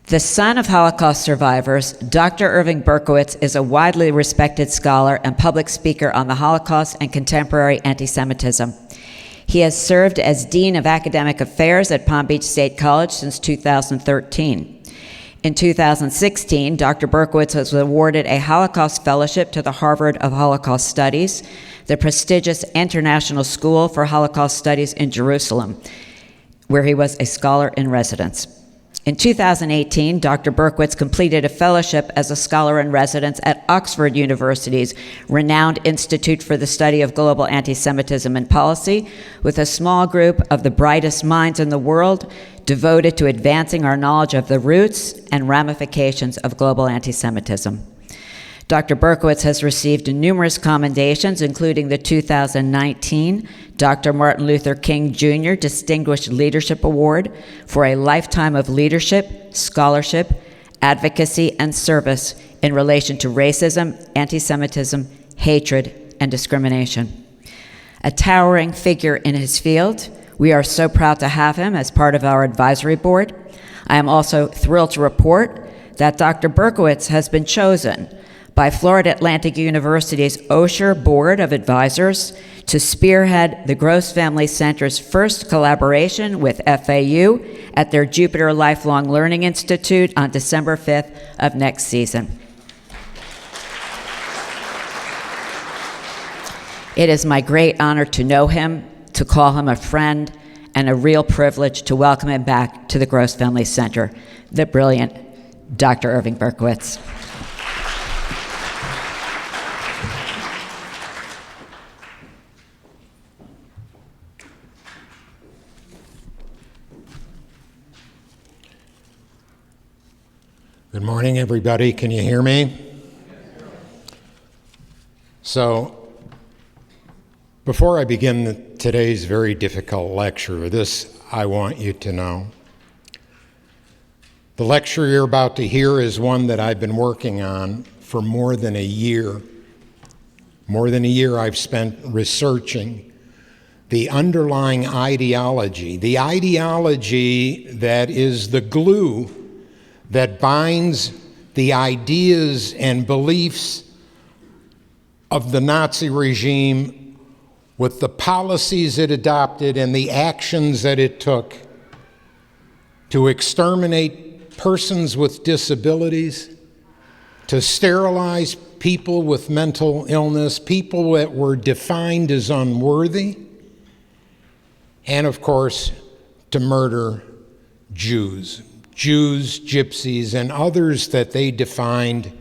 The son of Holocaust survivors, Dr. Irving Berkowitz is a widely respected scholar and public speaker on the Holocaust and contemporary anti-Semitism. He has served as Dean of Academic Affairs at Palm Beach State College since 2013. In 2016, Dr. Berkowitz was awarded a Holocaust Fellowship to the Harvard of Holocaust Studies, the prestigious International School for Holocaust Studies in Jerusalem, where he was a scholar in residence. In 2018, Dr. Berkowitz completed a fellowship as a scholar in residence at Oxford University's renowned Institute for the Study of Global Anti-Semitism and Policy, with a small group of the brightest minds in the world devoted to advancing our knowledge of the roots and ramifications of global anti-Semitism. Dr. Berkowitz has received numerous commendations, including the 2019 Dr. Martin Luther King Jr. Distinguished Leadership Award for a lifetime of leadership, scholarship, advocacy, and service in relation to racism, anti-Semitism, hatred, and discrimination. A towering figure in his field, we are so proud to have him as part of our advisory board. I am also thrilled to report that Dr. Berkowitz has been chosen by Florida Atlantic University's Osher Board of Advisors to spearhead the Gross Family Center's first collaboration with FAU at their Jupiter Lifelong Learning Institute on December 5th of next season. It is my great honor to know him, to call him a friend, and a real privilege to welcome him back to the Gross Family Center, the brilliant Dr. Irving Berkowitz. Good morning, everybody. Can you hear me? So, before I begin today's very difficult lecture, this I want you to know. The lecture you're about to hear is one that I've been working on for more than a year. More than a year I've spent researching the underlying ideology, the ideology that is the glue that binds the ideas and beliefs of the Nazi regime with the policies it adopted and the actions that it took to exterminate persons with disabilities, to sterilize people with mental illness, people that were defined as unworthy, and of course, to murder Jews, gypsies, and others that they defined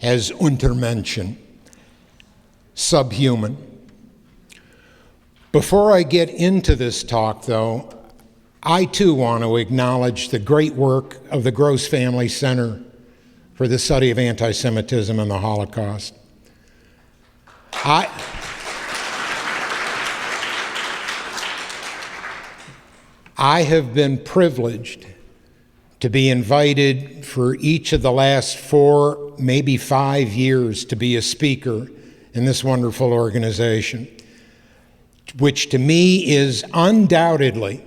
as Untermenschen, subhuman. Before I get into this talk, though, I too want to acknowledge the great work of the Gross Family Center for the Study of Antisemitism and the Holocaust. I have been privileged to be invited for each of the last 4, maybe 5 years to be a speaker in this wonderful organization, which to me is undoubtedly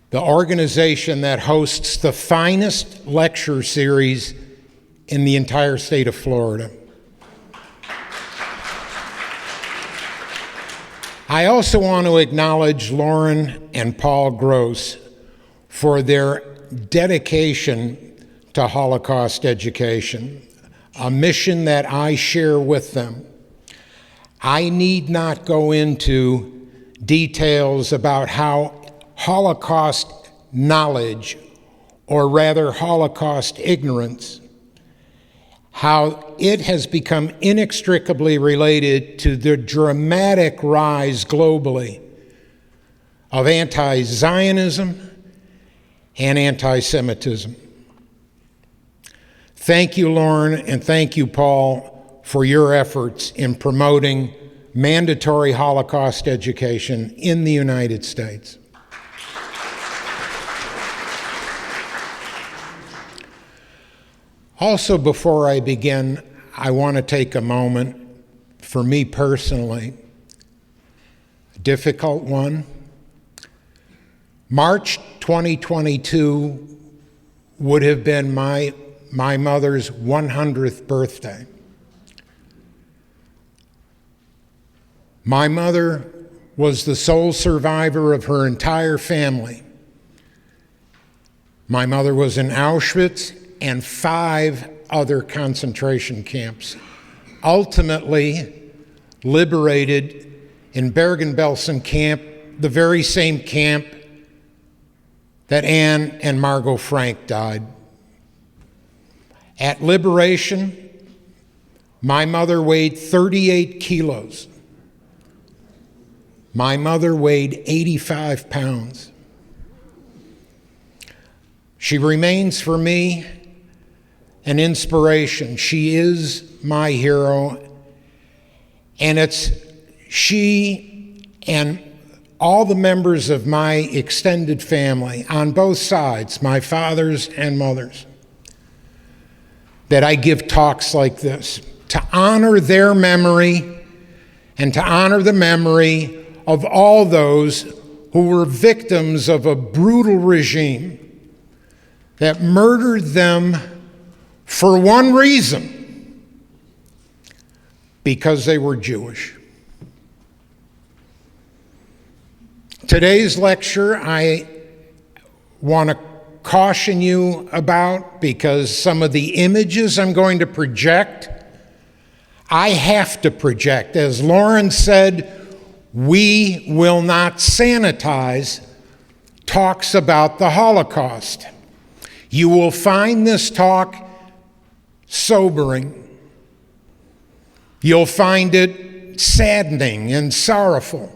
the organization that hosts the finest lecture series in the entire state of Florida. I also want to acknowledge Lauren and Paul Gross for their dedication to Holocaust education, a mission that I share with them. I need not go into details about how Holocaust knowledge, or rather Holocaust ignorance, how it has become inextricably related to the dramatic rise globally of anti-Zionism and anti-Semitism. Thank you, Lauren, and thank you, Paul, for your efforts in promoting mandatory Holocaust education in the United States. Also, before I begin, I want to take a moment, for me personally, a difficult one. March 2022 would have been my mother's 100th birthday. My mother was the sole survivor of her entire family. My mother was in Auschwitz and 5 other concentration camps, ultimately liberated in Bergen-Belsen camp, the very same camp that Anne and Margot Frank died. At liberation, my mother weighed 38 kilos. My mother weighed 85 pounds. She remains for me an inspiration. She is my hero, and it's she and all the members of my extended family on both sides, my father's and mother's, that I give talks like this to honor their memory and to honor the memory of all those who were victims of a brutal regime that murdered them for one reason: because they were Jewish. Today's lecture I want to caution you about, because some of the images I'm going to project, I have to project. As Lauren said, we will not sanitize talks about the Holocaust. You will find this talk sobering. You'll find it saddening and sorrowful.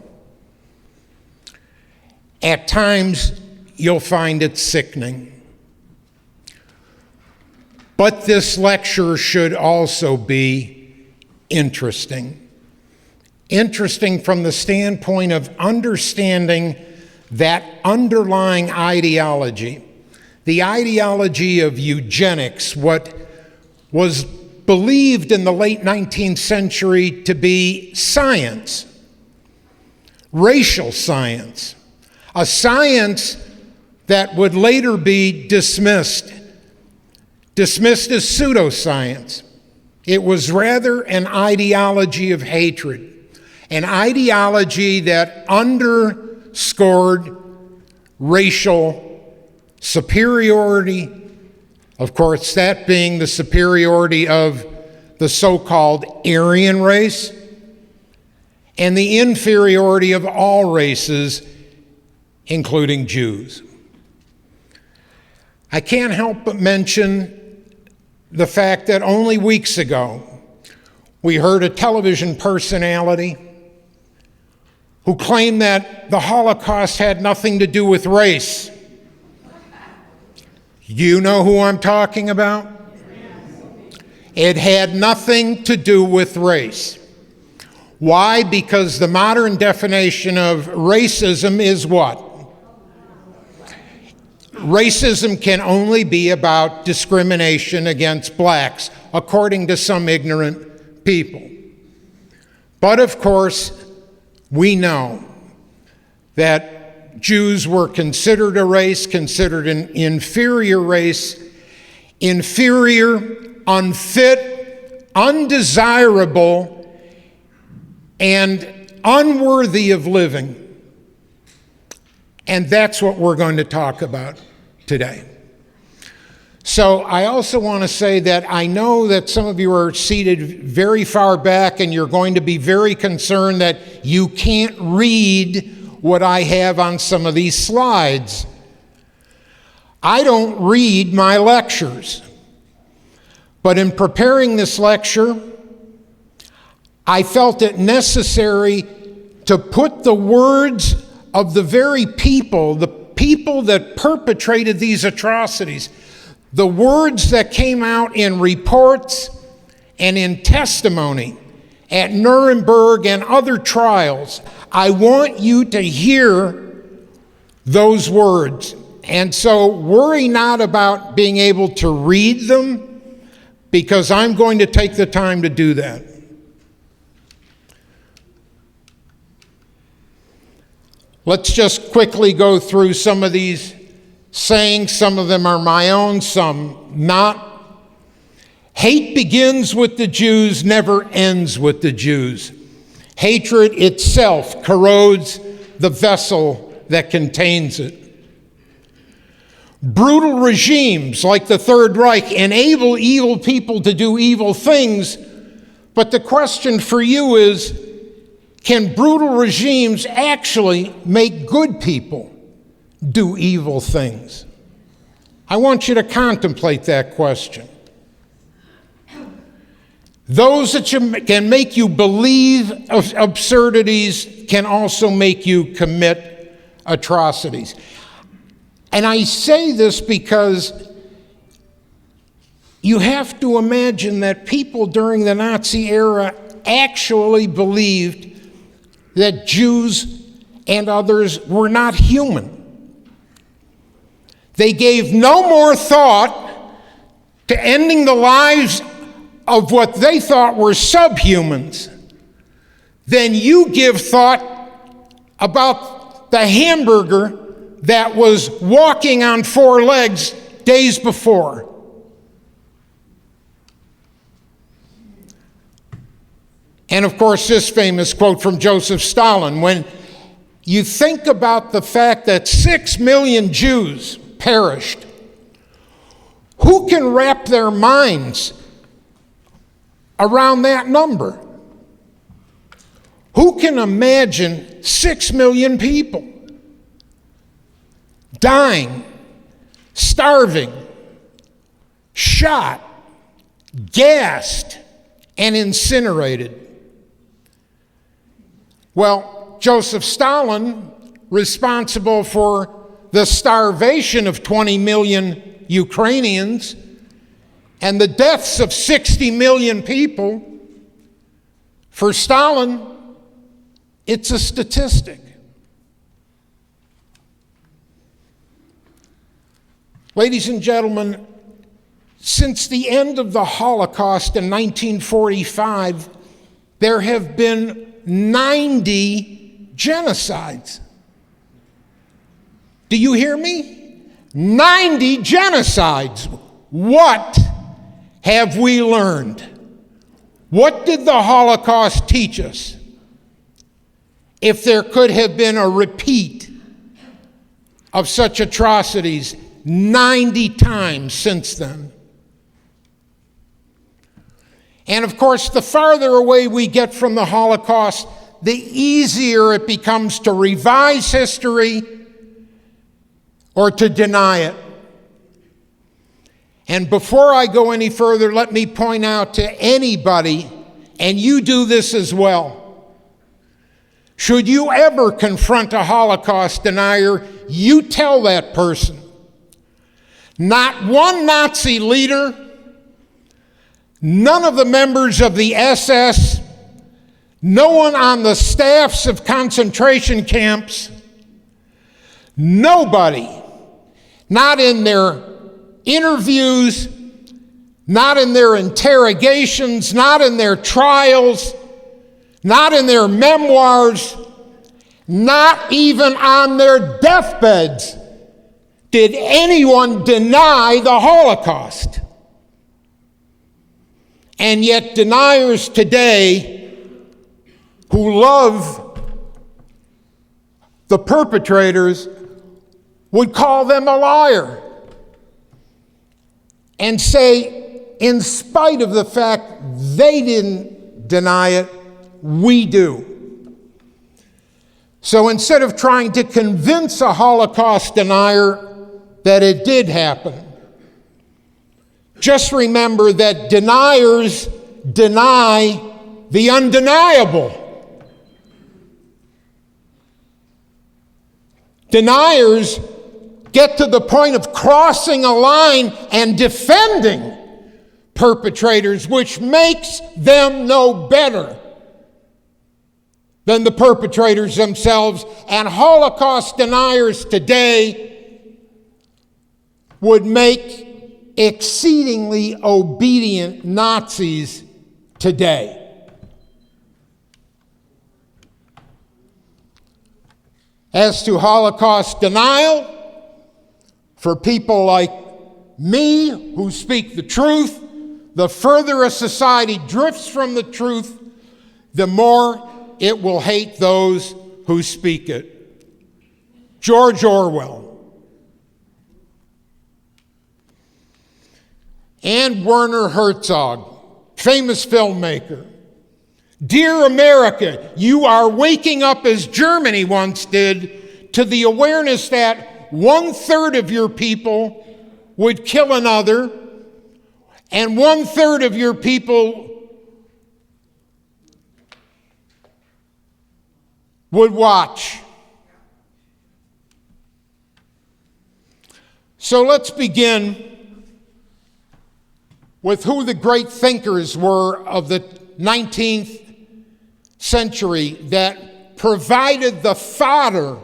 At times, you'll find it sickening. But this lecture should also be interesting. Interesting from the standpoint of understanding that underlying ideology, the ideology of eugenics, what was believed in the late 19th century to be science, racial science, a science that would later be dismissed as pseudoscience. It was rather an ideology of hatred, an ideology that underscored racial superiority, of course, that being the superiority of the so-called Aryan race, and the inferiority of all races, including Jews. I can't help but mention the fact that only weeks ago we heard a television personality who claimed that the Holocaust had nothing to do with race. You know who I'm talking about? It had nothing to do with race. Why? Because the modern definition of racism is what? Racism can only be about discrimination against blacks, according to some ignorant people. But of course, we know that Jews were considered a race, considered an inferior race, inferior, unfit, undesirable, and unworthy of living. And that's what we're going to talk about today. So I also want to say that I know that some of you are seated very far back and you're going to be very concerned that you can't read what I have on some of these slides. I don't read my lectures, but in preparing this lecture, I felt it necessary to put the words of the very people, the people that perpetrated these atrocities, the words that came out in reports and in testimony at Nuremberg and other trials. I want you to hear those words. And so worry not about being able to read them, because I'm going to take the time to do that. Let's just quickly go through some of these saying, some of them are my own, some not. Hate begins with the Jews, never ends with the Jews. Hatred itself corrodes the vessel that contains it. Brutal regimes like the Third Reich enable evil people to do evil things, but the question for you is, can brutal regimes actually make good people do evil things? I want you to contemplate that question. Those that can make you believe absurdities can also make you commit atrocities. And I say this because you have to imagine that people during the Nazi era actually believed that Jews and others were not human. They gave no more thought to ending the lives of what they thought were subhumans than you give thought about the hamburger that was walking on four legs days before. And of course, this famous quote from Joseph Stalin, when you think about the fact that 6 million Jews perished, who can wrap their minds around that number? Who can imagine 6 million people dying, starving, shot, gassed, and incinerated? Well, Joseph Stalin, responsible for the starvation of 20 million Ukrainians and the deaths of 60 million people, for Stalin, it's a statistic. Ladies and gentlemen, since the end of the Holocaust in 1945, there have been 90 genocides. Do you hear me? 90 genocides. What have we learned? What did the Holocaust teach us? If there could have been a repeat of such atrocities 90 times since then. And of course, the farther away we get from the Holocaust, the easier it becomes to revise history or to deny it. And before I go any further, let me point out to anybody, and you do this as well, should you ever confront a Holocaust denier, you tell that person, not one Nazi leader, none of the members of the SS, no one on the staffs of concentration camps, nobody, not in their interviews, not in their interrogations, not in their trials, not in their memoirs, not even on their deathbeds did anyone deny the Holocaust. And yet deniers today who love the perpetrators would call them a liar and say, in spite of the fact they didn't deny it, we do. So instead of trying to convince a Holocaust denier that it did happen, just remember that deniers deny the undeniable. Deniers get to the point of crossing a line and defending perpetrators, which makes them no better than the perpetrators themselves. And Holocaust deniers today would make exceedingly obedient Nazis today. As to Holocaust denial, For people like me who speak the truth, the further a society drifts from the truth, the more it will hate those who speak it. George Orwell. And Werner Herzog, famous filmmaker. Dear America, you are waking up as Germany once did to the awareness that 1/3 of your people would kill another, and 1/3 of your people would watch. So let's begin with who the great thinkers were of the 19th century that provided the fodder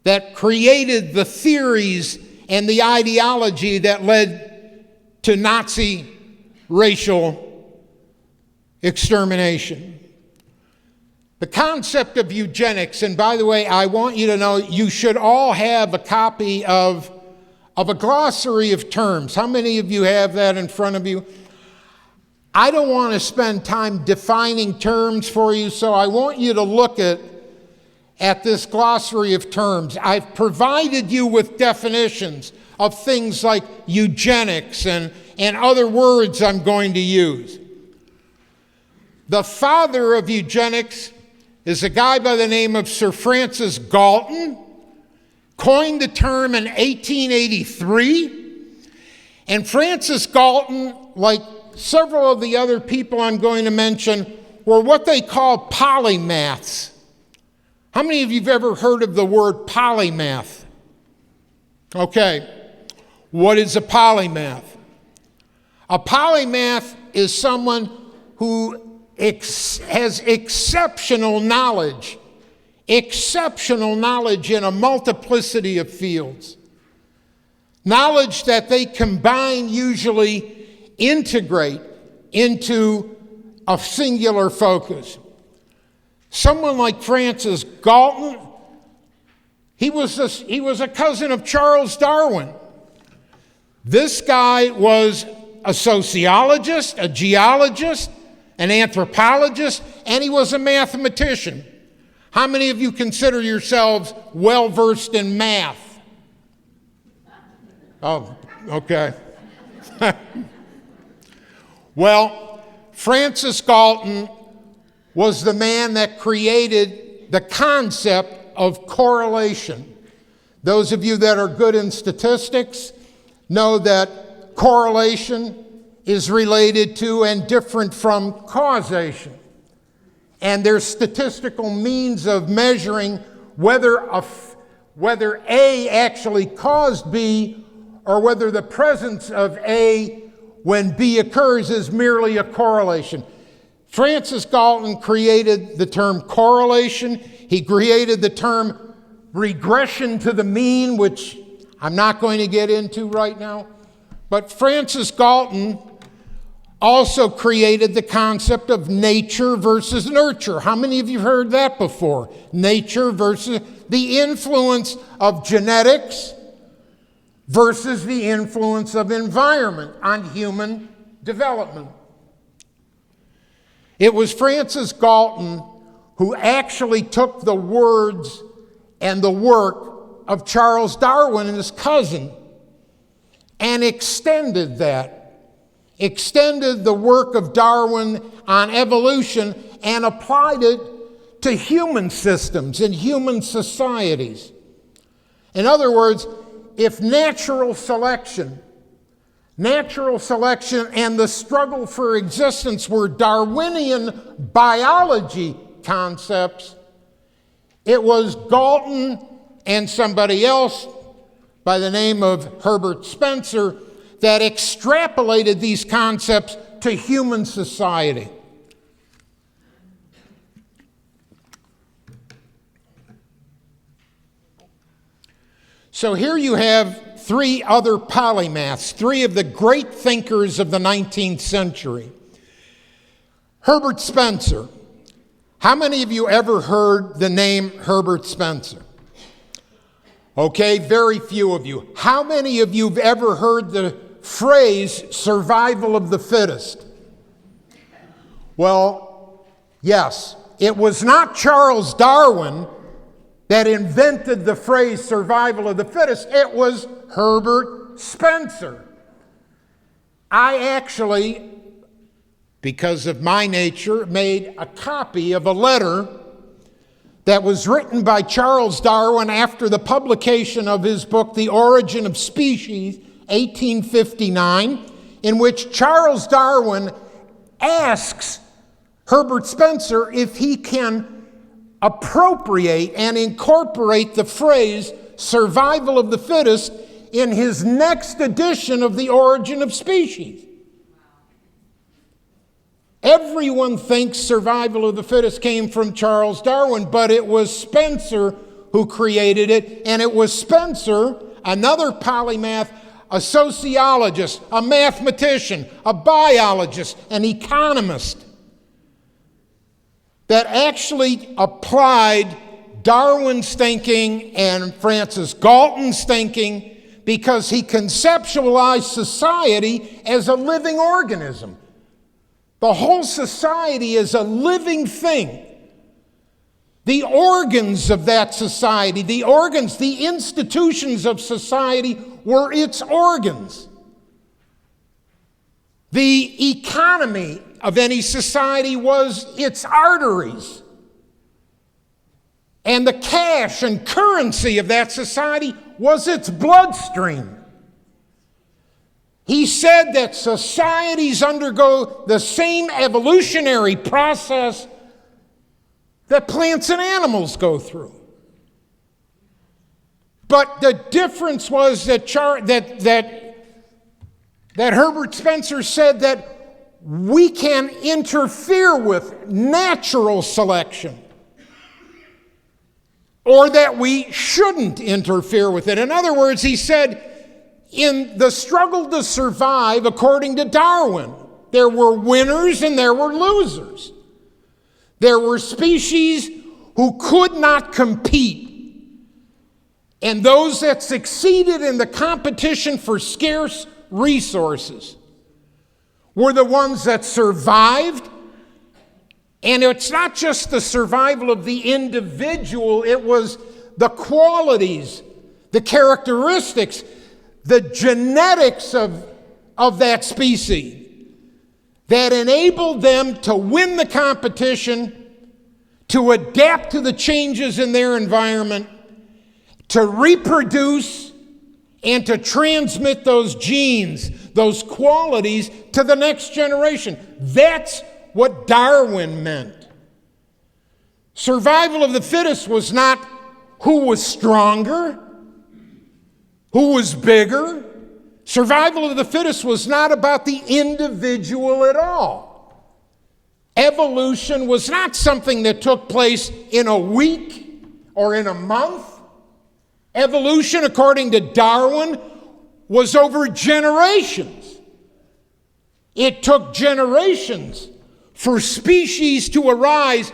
that created the theories and the ideology that led to Nazi racial extermination. The concept of eugenics, and by the way, I want you to know you should all have a copy of a glossary of terms. How many of you have that in front of you? I don't want to spend time defining terms for you, so I want you to look at this glossary of terms. I've provided you with definitions of things like eugenics and other words I'm going to use. The father of eugenics is a guy by the name of Sir Francis Galton, coined the term in 1883. And Francis Galton, like several of the other people I'm going to mention, were what they call polymaths. How many of you have ever heard of the word polymath? Okay, what is a polymath? A polymath is someone who has exceptional knowledge in a multiplicity of fields. Knowledge that they combine, usually integrate into a singular focus. Someone like Francis Galton, he was a cousin of Charles Darwin. This guy was a sociologist, a geologist, an anthropologist, and he was a mathematician. How many of you consider yourselves well-versed in math? Oh, okay. Well, Francis Galton was the man that created the concept of correlation. Those of you that are good in statistics know that correlation is related to and different from causation. And there's statistical means of measuring whether A actually caused B, or whether the presence of A when B occurs is merely a correlation. Francis Galton created the term correlation. He created the term regression to the mean, which I'm not going to get into right now. But Francis Galton also created the concept of nature versus nurture. How many of you have heard that before? Nature versus the influence of genetics versus the influence of environment on human development. It was Francis Galton who actually took the words and the work of Charles Darwin and his cousin and extended the work of Darwin on evolution and applied it to human systems and human societies. In other words, if natural selection and the struggle for existence were Darwinian biology concepts, it was Galton and somebody else by the name of Herbert Spencer that extrapolated these concepts to human society. So here you have three other polymaths, three of the great thinkers of the 19th century. Herbert Spencer. How many of you ever heard the name Herbert Spencer? Okay, very few of you. How many of you have ever heard the phrase survival of the fittest? Well, yes. It was not Charles Darwin that invented the phrase survival of the fittest. It was Herbert Spencer. I actually, because of my nature, made a copy of a letter that was written by Charles Darwin after the publication of his book, The Origin of Species, 1859, in which Charles Darwin asks Herbert Spencer if he can appropriate and incorporate the phrase survival of the fittest in his next edition of The Origin of Species. Everyone thinks survival of the fittest came from Charles Darwin, but it was Spencer who created it, and it was Spencer, another polymath, a sociologist, a mathematician, a biologist, an economist, that actually applied Darwin's thinking and Francis Galton's thinking because he conceptualized society as a living organism. The whole society is a living thing. The organs of that society, the organs, the institutions of society were its organs. The economy of any society was its arteries. And the cash and currency of that society was its bloodstream. He said that societies undergo the same evolutionary process that plants and animals go through. But the difference was that Herbert Spencer said that we can interfere with natural selection, or that we shouldn't interfere with it. In other words, he said, in the struggle to survive, according to Darwin, there were winners and there were losers. There were species who could not compete, and those that succeeded in the competition for scarce resources were the ones that survived. And it's not just the survival of the individual, it was the qualities, the characteristics, the genetics of that species that enabled them to win the competition, to adapt to the changes in their environment, to reproduce, and to transmit those genes, those qualities to the next generation. That's what Darwin meant. Survival of the fittest was not who was stronger, who was bigger. Survival of the fittest was not about the individual at all. Evolution was not something that took place in a week or in a month. Evolution, according to Darwin, was over generations. It took generations for species to arise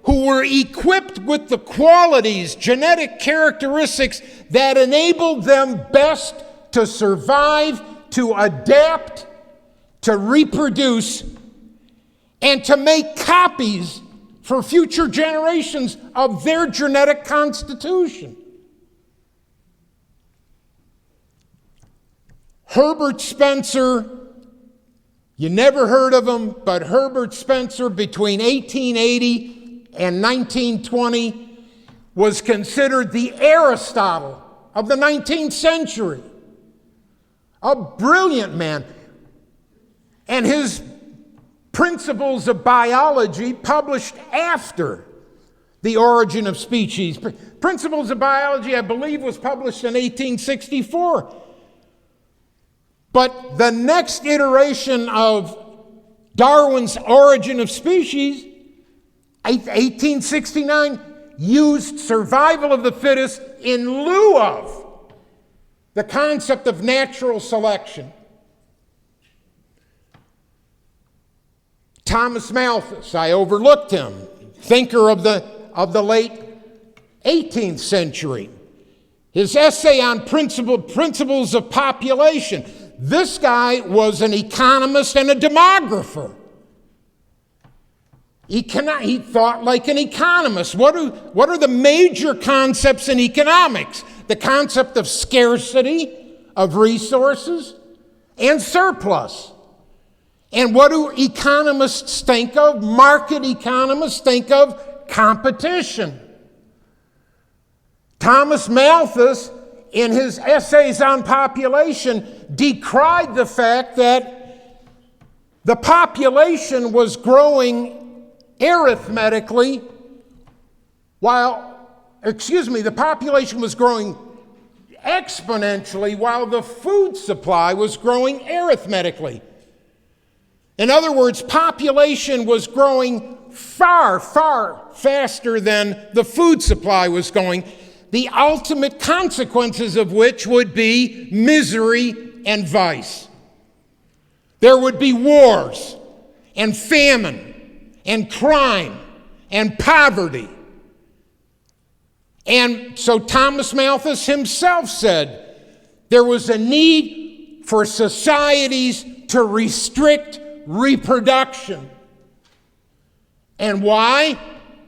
who were equipped with the qualities, genetic characteristics that enabled them best to survive, to adapt, to reproduce, and to make copies for future generations of their genetic constitution. Herbert Spencer, you never heard of him, but Herbert Spencer, between 1880 and 1920, was considered the Aristotle of the 19th century. A brilliant man. And his Principles of Biology, published after The Origin of Species. Principles of Biology, I believe, was published in 1864. But the next iteration of Darwin's Origin of Species, 1869, used survival of the fittest in lieu of the concept of natural selection. Thomas Malthus, I overlooked him, thinker of the late 18th century. his essay on principles of population. This guy was an economist and a demographer. He thought like an economist. What are the major concepts in economics? The concept of scarcity of resources and surplus. And what do economists think of? Market economists think of competition. Thomas Malthus, in his essays on population, decried the fact that the population was growing arithmetically the population was growing exponentially while the food supply was growing arithmetically. In other words, population was growing far, far faster than the food supply was going, the ultimate consequences of which would be misery and vice. There would be wars and famine and crime and poverty. And so Thomas Malthus himself said there was a need for societies to restrict reproduction. And why?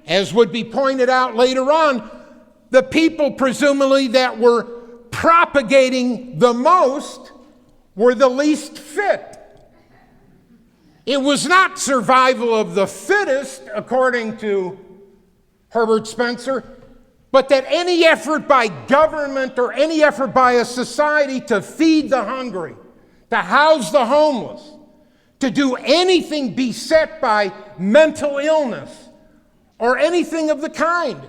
As would be pointed out later on, the people presumably that were propagating the most were the least fit. It was not survival of the fittest, according to Herbert Spencer, but that any effort by government or any effort by a society to feed the hungry, to house the homeless, to do anything beset by mental illness or anything of the kind,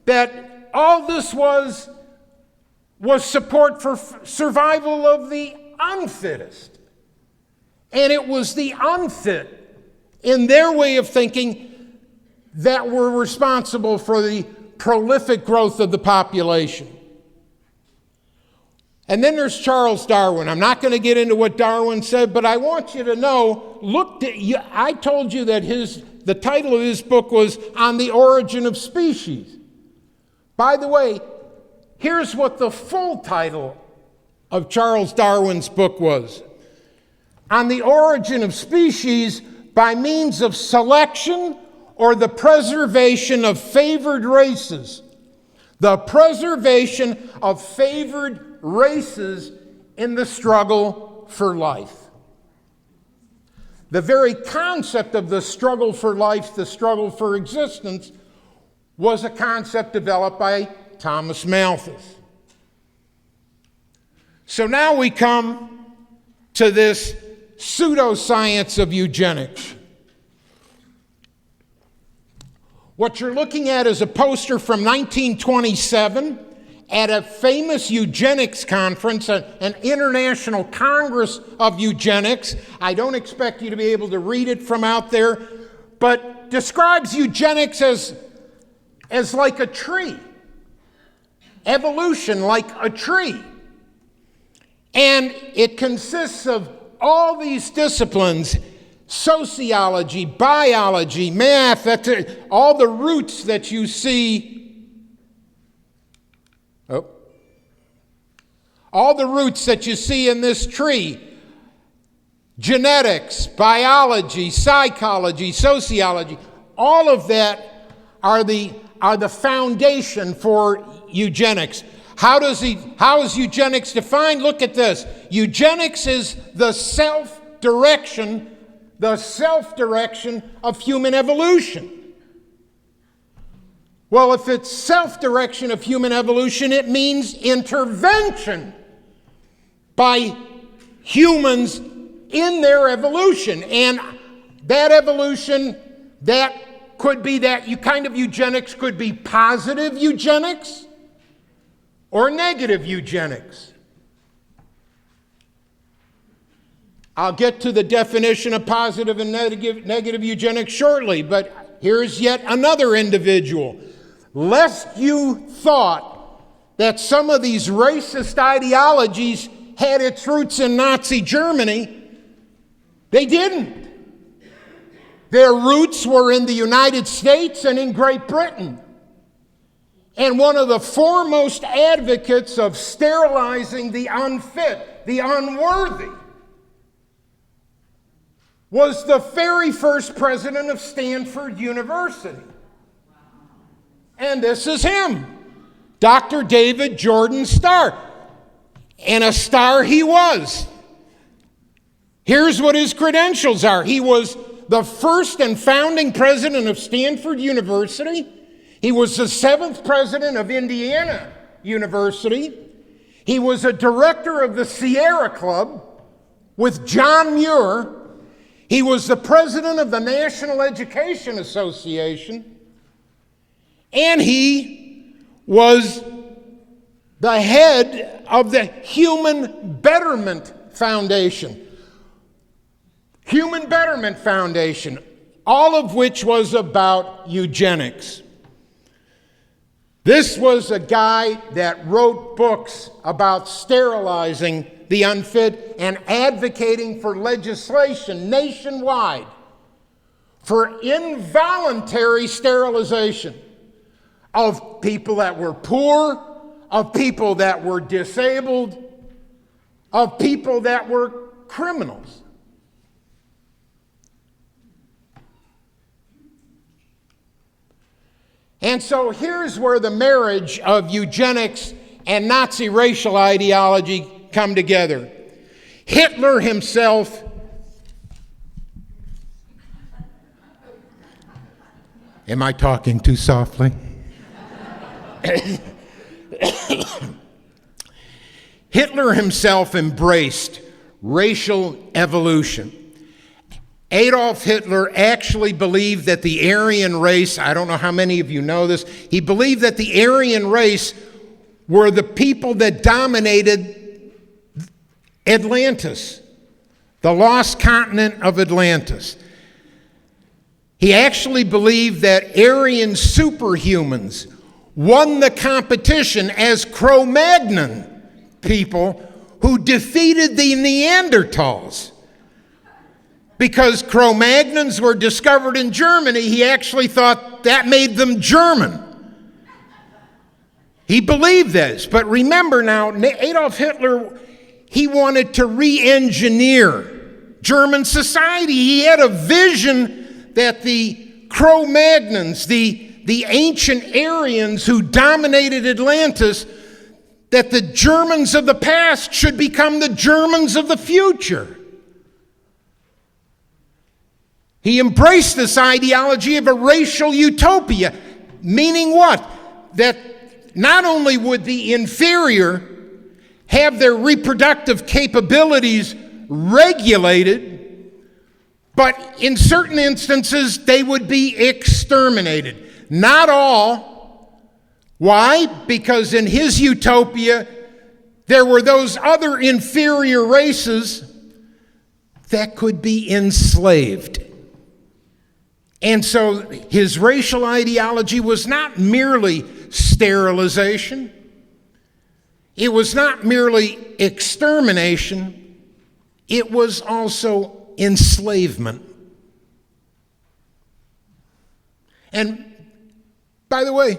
that all this was support for survival of the unfittest. And it was the unfit, in their way of thinking, that were responsible for the prolific growth of the population. And then there's Charles Darwin. I'm not going to get into what Darwin said, but I want you to know, I told you that the title of his book was On the Origin of Species. By the way, here's what the full title of Charles Darwin's book was. On the Origin of Species by means of selection or the preservation of favored races. The preservation of favored races in the struggle for life. The very concept of the struggle for life, the struggle for existence, was a concept developed by Thomas Malthus. So now we come to this pseudoscience of eugenics. What you're looking at is a poster from 1927 at a famous eugenics conference, an international congress of eugenics. I don't expect you to be able to read it from out there, but describes eugenics as like a tree. Evolution like a tree. And it consists of all these disciplines: sociology, biology, math, all the roots that you see. All the roots that you see in this tree: genetics, biology, psychology, sociology, all of that are the foundation for eugenics. How is eugenics defined? Look at this. Eugenics is the self-direction of human evolution. Well, if it's self-direction of human evolution, it means intervention by humans in their evolution. And that evolution, that could be that kind of eugenics could be positive eugenics or negative eugenics. I'll get to the definition of positive and negative eugenics shortly, but here's yet another individual. Lest you thought that some of these racist ideologies had its roots in Nazi Germany, they didn't. Their roots were in the United States and in Great Britain. and one of the foremost advocates of sterilizing the unfit, the unworthy, was the very first president of Stanford University. And this is him, Dr. David Jordan Starr. And a star he was. Here's what his credentials are. He was the first and founding president of Stanford University. He was the 7th president of Indiana University. He was a director of the Sierra Club with John Muir. He was the president of the National Education Association. And he was the head of the Human Betterment Foundation. Human Betterment Foundation, all of which was about eugenics. This was a guy that wrote books about sterilizing the unfit and advocating for legislation nationwide for involuntary sterilization of people that were poor, of people that were disabled, of people that were criminals. And so here's where the marriage of eugenics and Nazi racial ideology come together. Hitler himself, am I talking too softly? Hitler himself embraced racial evolution. Adolf Hitler actually believed that the Aryan race, I don't know how many of you know this, he believed that the Aryan race were the people that dominated Atlantis, the lost continent of Atlantis. He actually believed that Aryan superhumans won the competition as Cro-Magnon people who defeated the Neanderthals. Because Cro-Magnons were discovered in Germany, he actually thought that made them German. He believed this. But remember now, Adolf Hitler, he wanted to re-engineer German society. He had a vision that the Cro-Magnons, the ancient Aryans who dominated Atlantis, that the Germans of the past should become the Germans of the future. He embraced this ideology of a racial utopia, meaning what? That not only would the inferior have their reproductive capabilities regulated, but in certain instances they would be exterminated. Not all. Why? Because in his utopia, there were those other inferior races that could be enslaved. And so his racial ideology was not merely sterilization. It was not merely extermination. It was also enslavement. And by the way,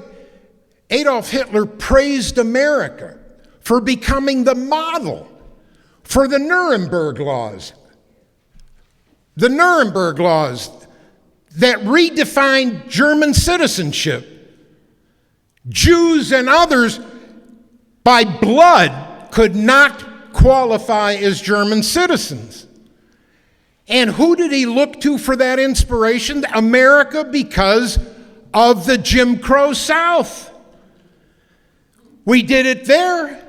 Adolf Hitler praised America for becoming the model for the Nuremberg laws. The Nuremberg laws that redefined German citizenship. Jews and others by blood could not qualify as German citizens. And who did he look to for that inspiration? America, because of the Jim Crow South. We did it there.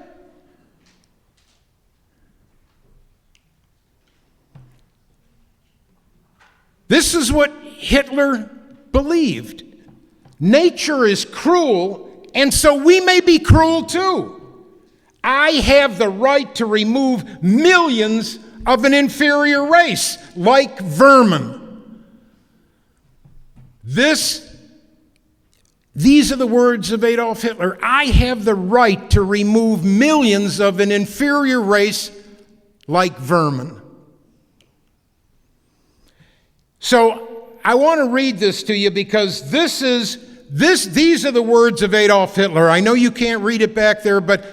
This is what Hitler believed. Nature is cruel, and so we may be cruel too. I have the right to remove millions of an inferior race, like vermin. These are the words of Adolf Hitler. I have the right to remove millions of an inferior race, like vermin. So I want to read this to you because this is These are the words of Adolf Hitler. I know you can't read it back there, but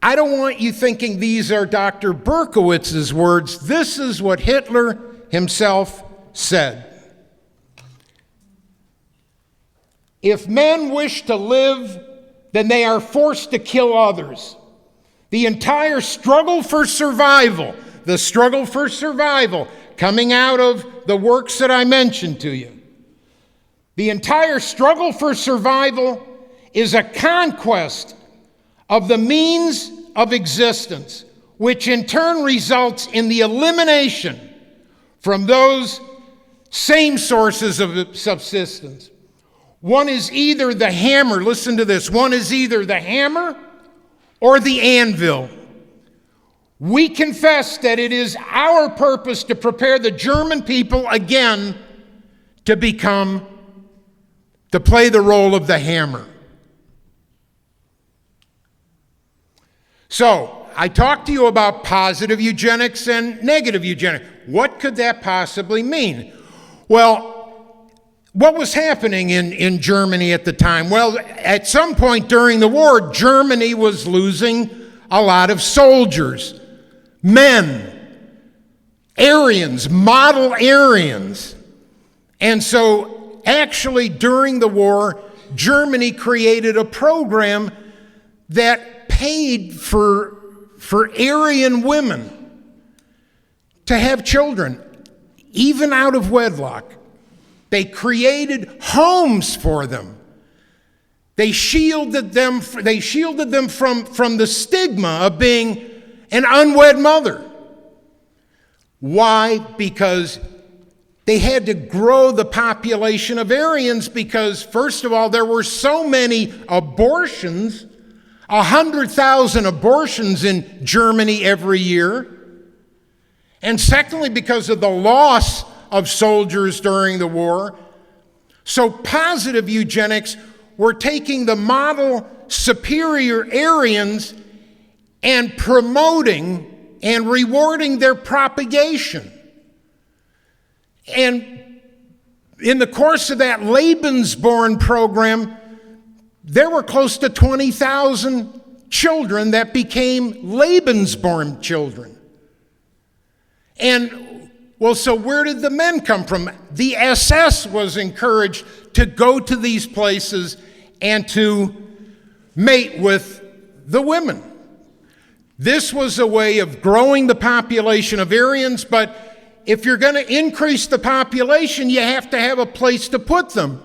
I don't want you thinking these are Dr. Berkowitz's words. This is what Hitler himself said. If men wish to live, then they are forced to kill others. The entire struggle for survival, the struggle for survival coming out of the works that I mentioned to you, the entire struggle for survival is a conquest of the means of existence, which in turn results in the elimination from those same sources of subsistence. One is either the hammer, listen to this, one is either the hammer or the anvil. We confess that it is our purpose to prepare the German people again to play the role of the hammer. So, I talked to you about positive eugenics and negative eugenics. What could that possibly mean? Well, what was happening in Germany at the time? Well, at some point during the war, Germany was losing a lot of soldiers, men, Aryans, model Aryans. And so, actually, during the war, Germany created a program that paid for Aryan women to have children, even out of wedlock. They created homes for them. They shielded them from the stigma of being an unwed mother. Why? Because they had to grow the population of Aryans because, first of all, there were so many abortions, 100,000 abortions in Germany every year. And secondly, because of the loss of soldiers during the war. So positive eugenics were taking the model superior Aryans and promoting and rewarding their propagation. And in the course of that Lebensborn program, there were close to 20,000 children that became Lebensborn children. And well, so where did the men come from? The SS was encouraged to go to these places and to mate with the women. This was a way of growing the population of Aryans, but if you're going to increase the population, you have to have a place to put them.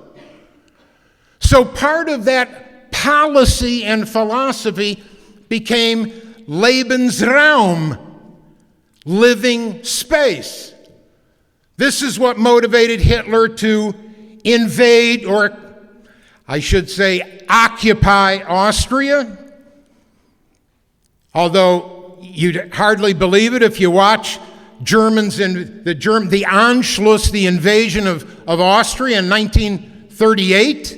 So part of that policy and philosophy became Lebensraum, living space. This is what motivated Hitler to invade, or I should say occupy, Austria. Although you'd hardly believe it if you watch Germans in the Anschluss, the invasion of Austria in 1938.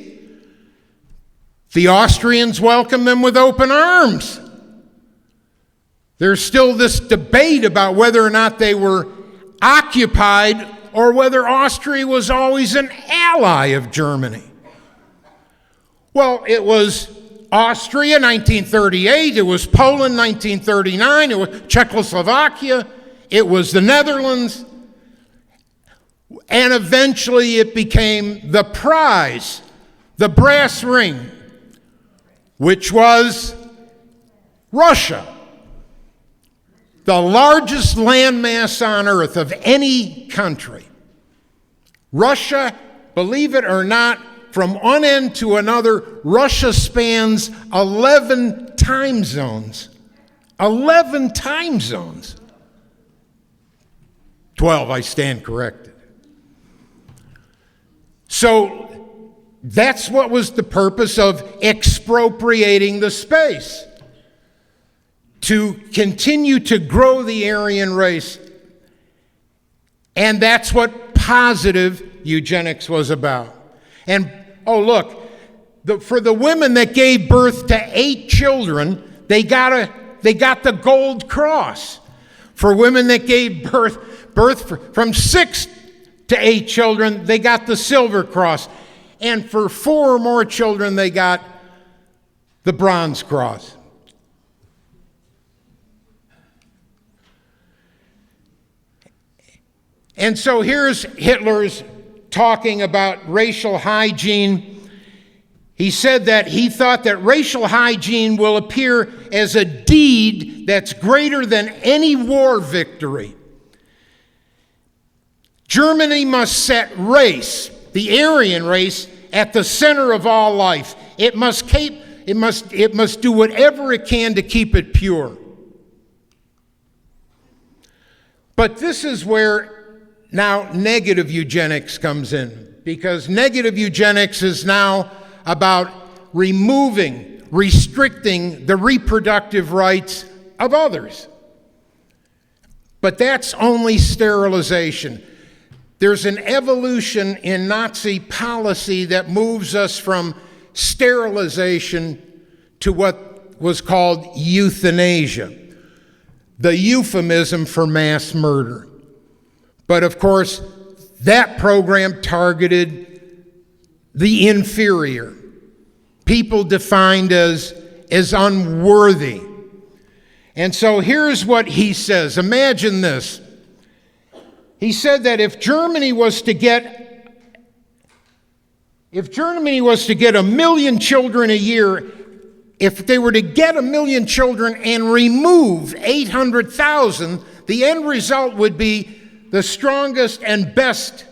The Austrians welcomed them with open arms. There's still this debate about whether or not they were occupied or whether Austria was always an ally of Germany. Well, it was Austria, 1938. It was Poland, 1939. It was Czechoslovakia. It was the Netherlands. And eventually it became the prize, the brass ring, which was Russia. The largest landmass on earth of any country. Russia, believe it or not, from one end to another, Russia spans 11 time zones. 11 time zones. 12, I stand corrected. So that's what was the purpose of expropriating the space. To continue to grow the Aryan race. And that's what positive eugenics was about. And, oh look, for the women that gave birth to 8 children, they got the gold cross. For women that gave birth from 6 to 8 children, they got the silver cross. and for 4 or more children, they got the Bronze Cross. And so here's Hitler's talking about racial hygiene. He said that he thought that racial hygiene will appear as a deed that's greater than any war victory. Germany must set race, the Aryan race, at the center of all life. It must do whatever it can to keep it pure. But this is where now negative eugenics comes in, because negative eugenics is now about removing, restricting the reproductive rights of others. But that's only sterilization. There's an evolution in Nazi policy that moves us from sterilization to what was called euthanasia, the euphemism for mass murder. But of course, that program targeted the inferior, people defined as unworthy. And so here's what he says. Imagine this. He said that if Germany was to get 1 million children a year, if they were to get 1 million children and remove 800,000, the end result would be the strongest and best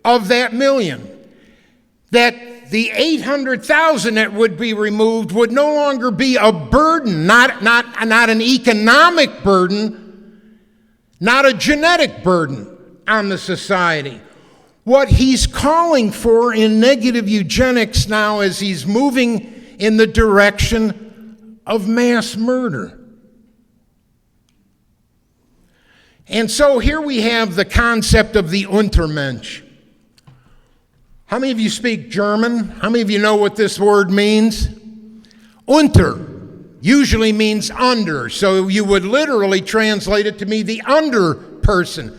of that million. That the 800,000 that would be removed would no longer be a burden, not an economic burden, not a genetic burden on the society. What he's calling for in negative eugenics now is he's moving in the direction of mass murder. And so here we have the concept of the Untermensch. How many of you speak German? How many of you know what this word means? Unter usually means under, so you would literally translate it to me the under person.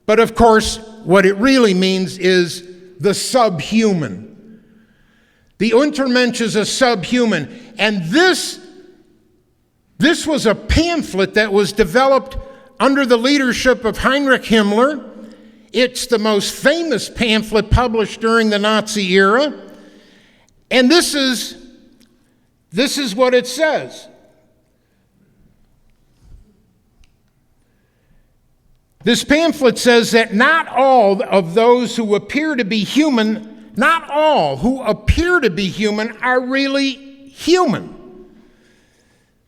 But of course, what it really means is the subhuman. The Untermensch is a subhuman. And this was a pamphlet that was developed under the leadership of Heinrich Himmler. It's the most famous pamphlet published during the Nazi era. And this is what it says. This pamphlet says that not all of those who appear to be human, not all who appear to be human are really human.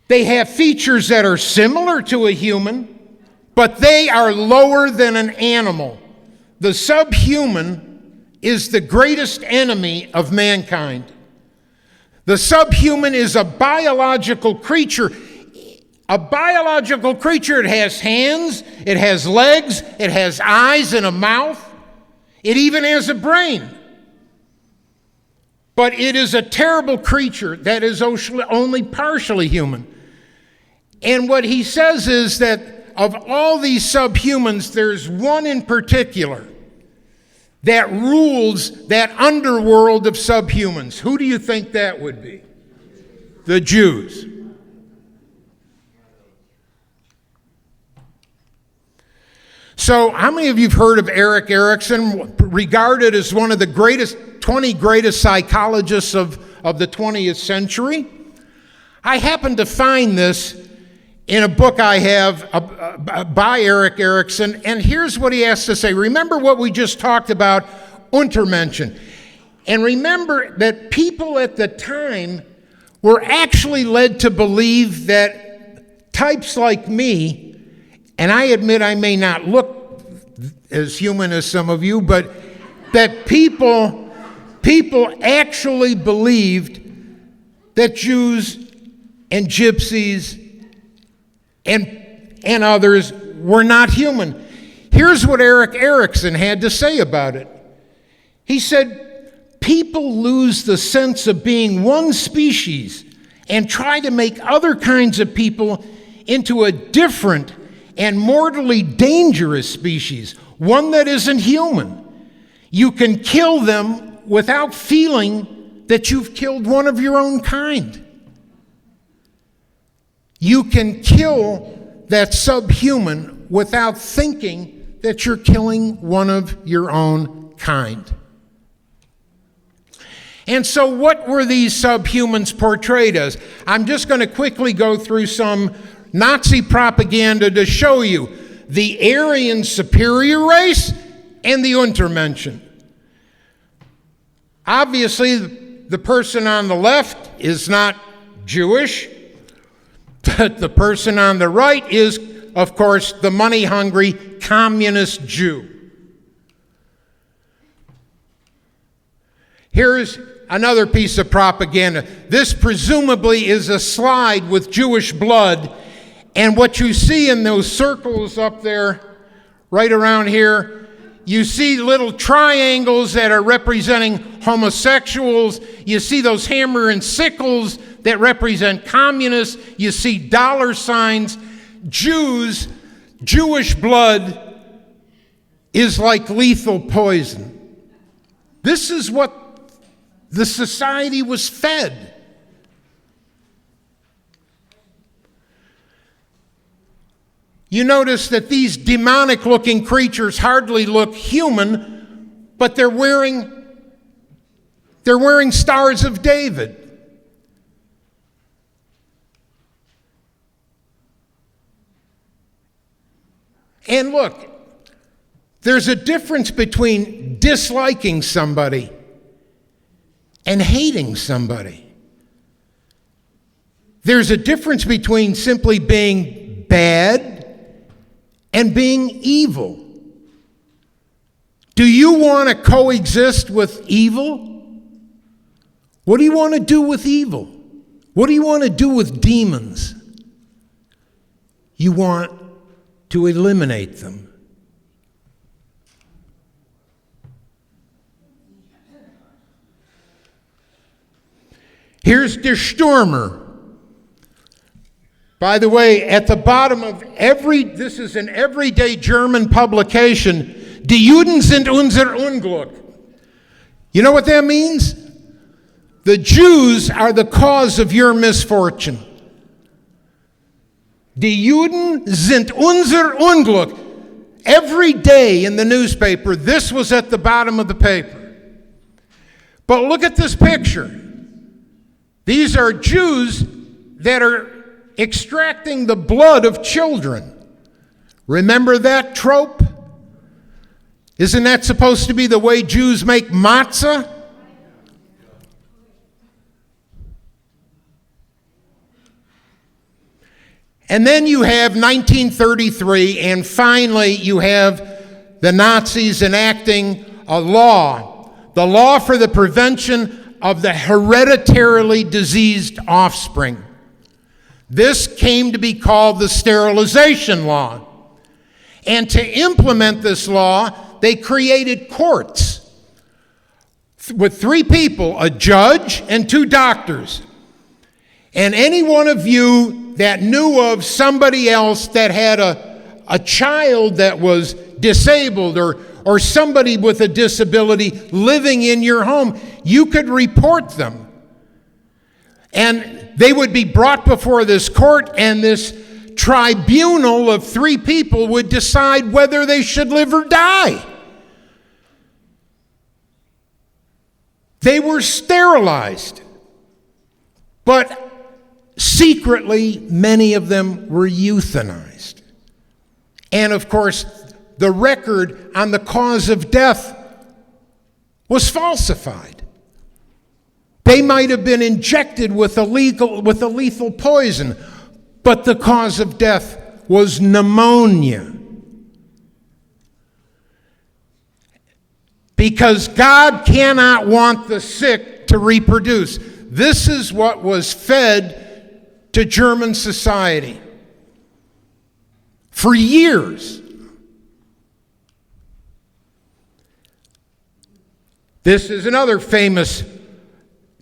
They have features that are similar to a human, but they are lower than an animal. The subhuman is the greatest enemy of mankind. The subhuman is a biological creature. A biological creature. It has hands, it has legs, it has eyes and a mouth. It even has a brain. But it is a terrible creature that is only partially human. And what he says is that of all these subhumans, there's one in particular that rules that underworld of subhumans. Who do you think that would be? The Jews. So, how many of you have heard of Erik Erikson, regarded as one of the 20 greatest psychologists of the 20th century? I happened to find this in a book I have by Erik Erikson, and here's what he has to say. Remember what we just talked about, Untermenschen. And remember that people at the time were actually led to believe that types like me, and I admit I may not look as human as some of you, but that people actually believed that Jews and gypsies and others were not human. Here's what Erik Erikson had to say about it. He said, people lose the sense of being one species and try to make other kinds of people into a different and mortally dangerous species, one that isn't human. You can kill them without feeling that you've killed one of your own kind. You can kill that subhuman without thinking that you're killing one of your own kind. And so what were these subhumans portrayed as? I'm just going to quickly go through some Nazi propaganda to show you the Aryan superior race and the Untermenschen. Obviously, the person on the left is not Jewish, but the person on the right is, of course, the money-hungry communist Jew. Here's another piece of propaganda. This presumably is a slide with Jewish blood, and what you see in those circles up there, right around here, you see little triangles that are representing homosexuals. You see those hammer and sickles that represent communists. You see dollar signs. Jews, Jewish blood is like lethal poison. This is what the society was fed. You notice that these demonic-looking creatures hardly look human, but they're wearing Stars of David. And look, there's a difference between disliking somebody and hating somebody. There's a difference between simply being bad and being evil. Do you want to coexist with evil? What do you want to do with evil? What do you want to do with demons? You want to eliminate them. Here's Der Stürmer. By the way, at the bottom of this is an everyday German publication, Die Juden sind unser Unglück. You know what that means? The Jews are the cause of your misfortune. Die Juden sind unser Unglück. Every day in the newspaper, this was at the bottom of the paper. But look at this picture. These are Jews that are extracting the blood of children. Remember that trope? Isn't that supposed to be the way Jews make matzah? And then you have 1933, and finally you have the Nazis enacting a law, the law for the prevention of the hereditarily diseased offspring. This came to be called the Sterilization Law. And to implement this law, they created courts with 3 people, a judge and 2 doctors. And any one of you that knew of somebody else that had a child that was disabled or somebody with a disability living in your home, you could report them. And they would be brought before this court, and this tribunal of 3 people would decide whether they should live or die. They were sterilized, but secretly, many of them were euthanized. And of course, the record on the cause of death was falsified. They might have been injected with a lethal poison, but the cause of death was pneumonia. Because God cannot want the sick to reproduce. This is what was fed to German society for years. This is another famous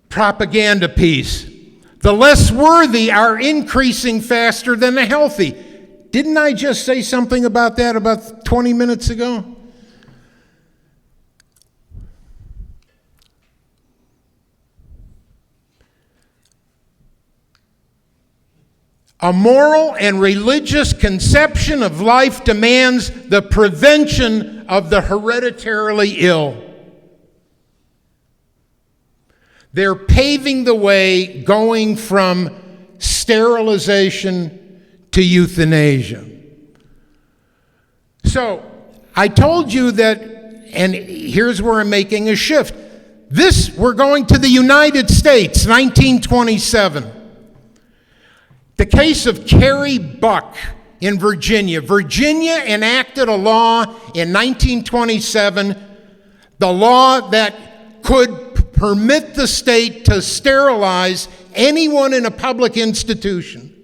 propaganda piece. The less worthy are increasing faster than the healthy. Didn't I just say something about that about 20 minutes ago? A moral and religious conception of life demands the prevention of the hereditarily ill. They're paving the way, going from sterilization to euthanasia. So, I told you that, and here's where I'm making a shift. We're going to the United States, 1927. The case of Carrie Buck in Virginia. Virginia enacted a law in 1927, the law that could permit the state to sterilize anyone in a public institution.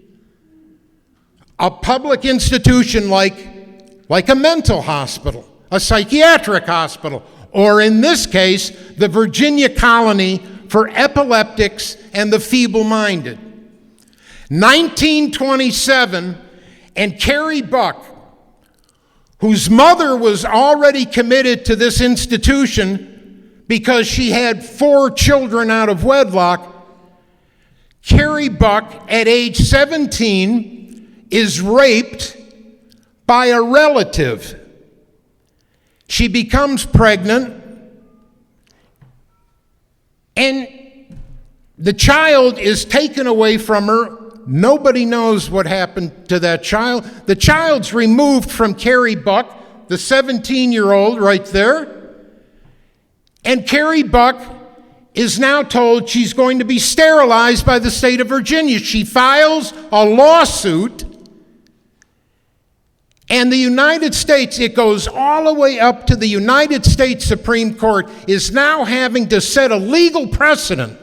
A public institution like a mental hospital, a psychiatric hospital, or in this case, the Virginia colony for epileptics and the feeble-minded. 1927, and Carrie Buck, whose mother was already committed to this institution because she had 4 children out of wedlock, Carrie Buck, at age 17, is raped by a relative. She becomes pregnant, and the child is taken away from her. Nobody knows what happened to that child. The child's removed from Carrie Buck, the 17-year-old right there. And Carrie Buck is now told she's going to be sterilized by the state of Virginia. She files a lawsuit, and the United States, it goes all the way up to the United States Supreme Court, is now having to set a legal precedent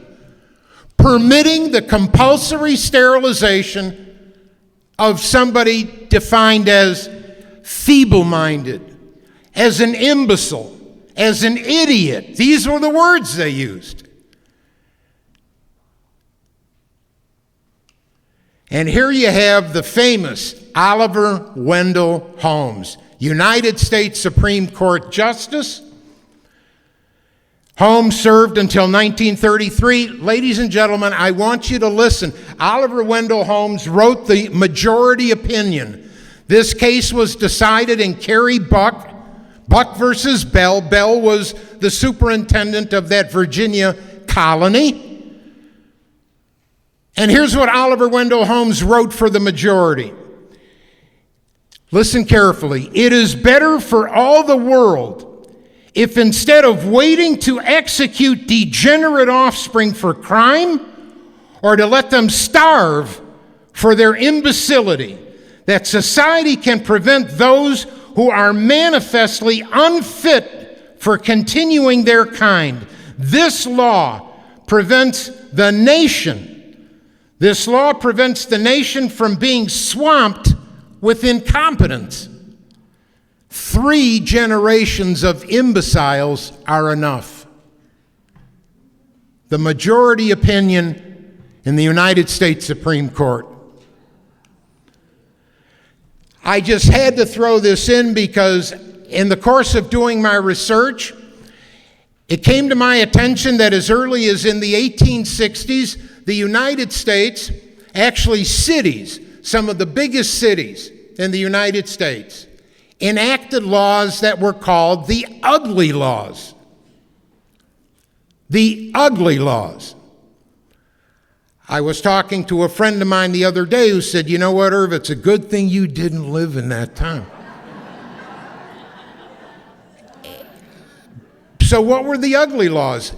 permitting the compulsory sterilization of somebody defined as feeble-minded, as an imbecile, as an idiot. These were the words they used. And here you have the famous Oliver Wendell Holmes, United States Supreme Court Justice. Holmes served until 1933. Ladies and gentlemen, I want you to listen. Oliver Wendell Holmes wrote the majority opinion. This case was decided in Carrie Buck versus Bell. Bell was the superintendent of that Virginia colony. And here's what Oliver Wendell Holmes wrote for the majority. Listen carefully. It is better for all the world if instead of waiting to execute degenerate offspring for crime or to let them starve for their imbecility, that society can prevent those who are manifestly unfit for continuing their kind. This law prevents the nation. This law prevents the nation from being swamped with incompetence. 3 generations of imbeciles are enough. The majority opinion in the United States Supreme Court. I just had to throw this in because in the course of doing my research, it came to my attention that as early as in the 1860s, the United States, actually cities, some of the biggest cities in the United States, enacted laws that were called the ugly laws. The ugly laws. I was talking to a friend of mine the other day who said, you know what, Irv, it's a good thing you didn't live in that time. So what were the ugly laws?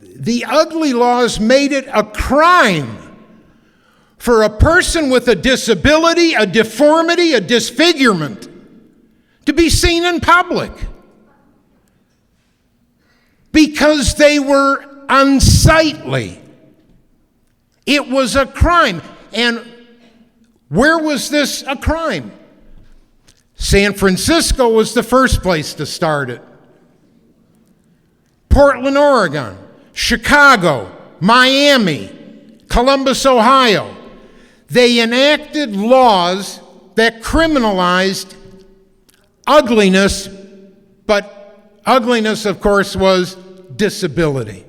The ugly laws made it a crime for a person with a disability, a deformity, a disfigurement to be seen in public because they were unsightly. It was a crime. And where was this a crime? San Francisco was the first place to start it. Portland, Oregon, Chicago, Miami, Columbus, Ohio. They enacted laws that criminalized ugliness, but ugliness, of course, was disability.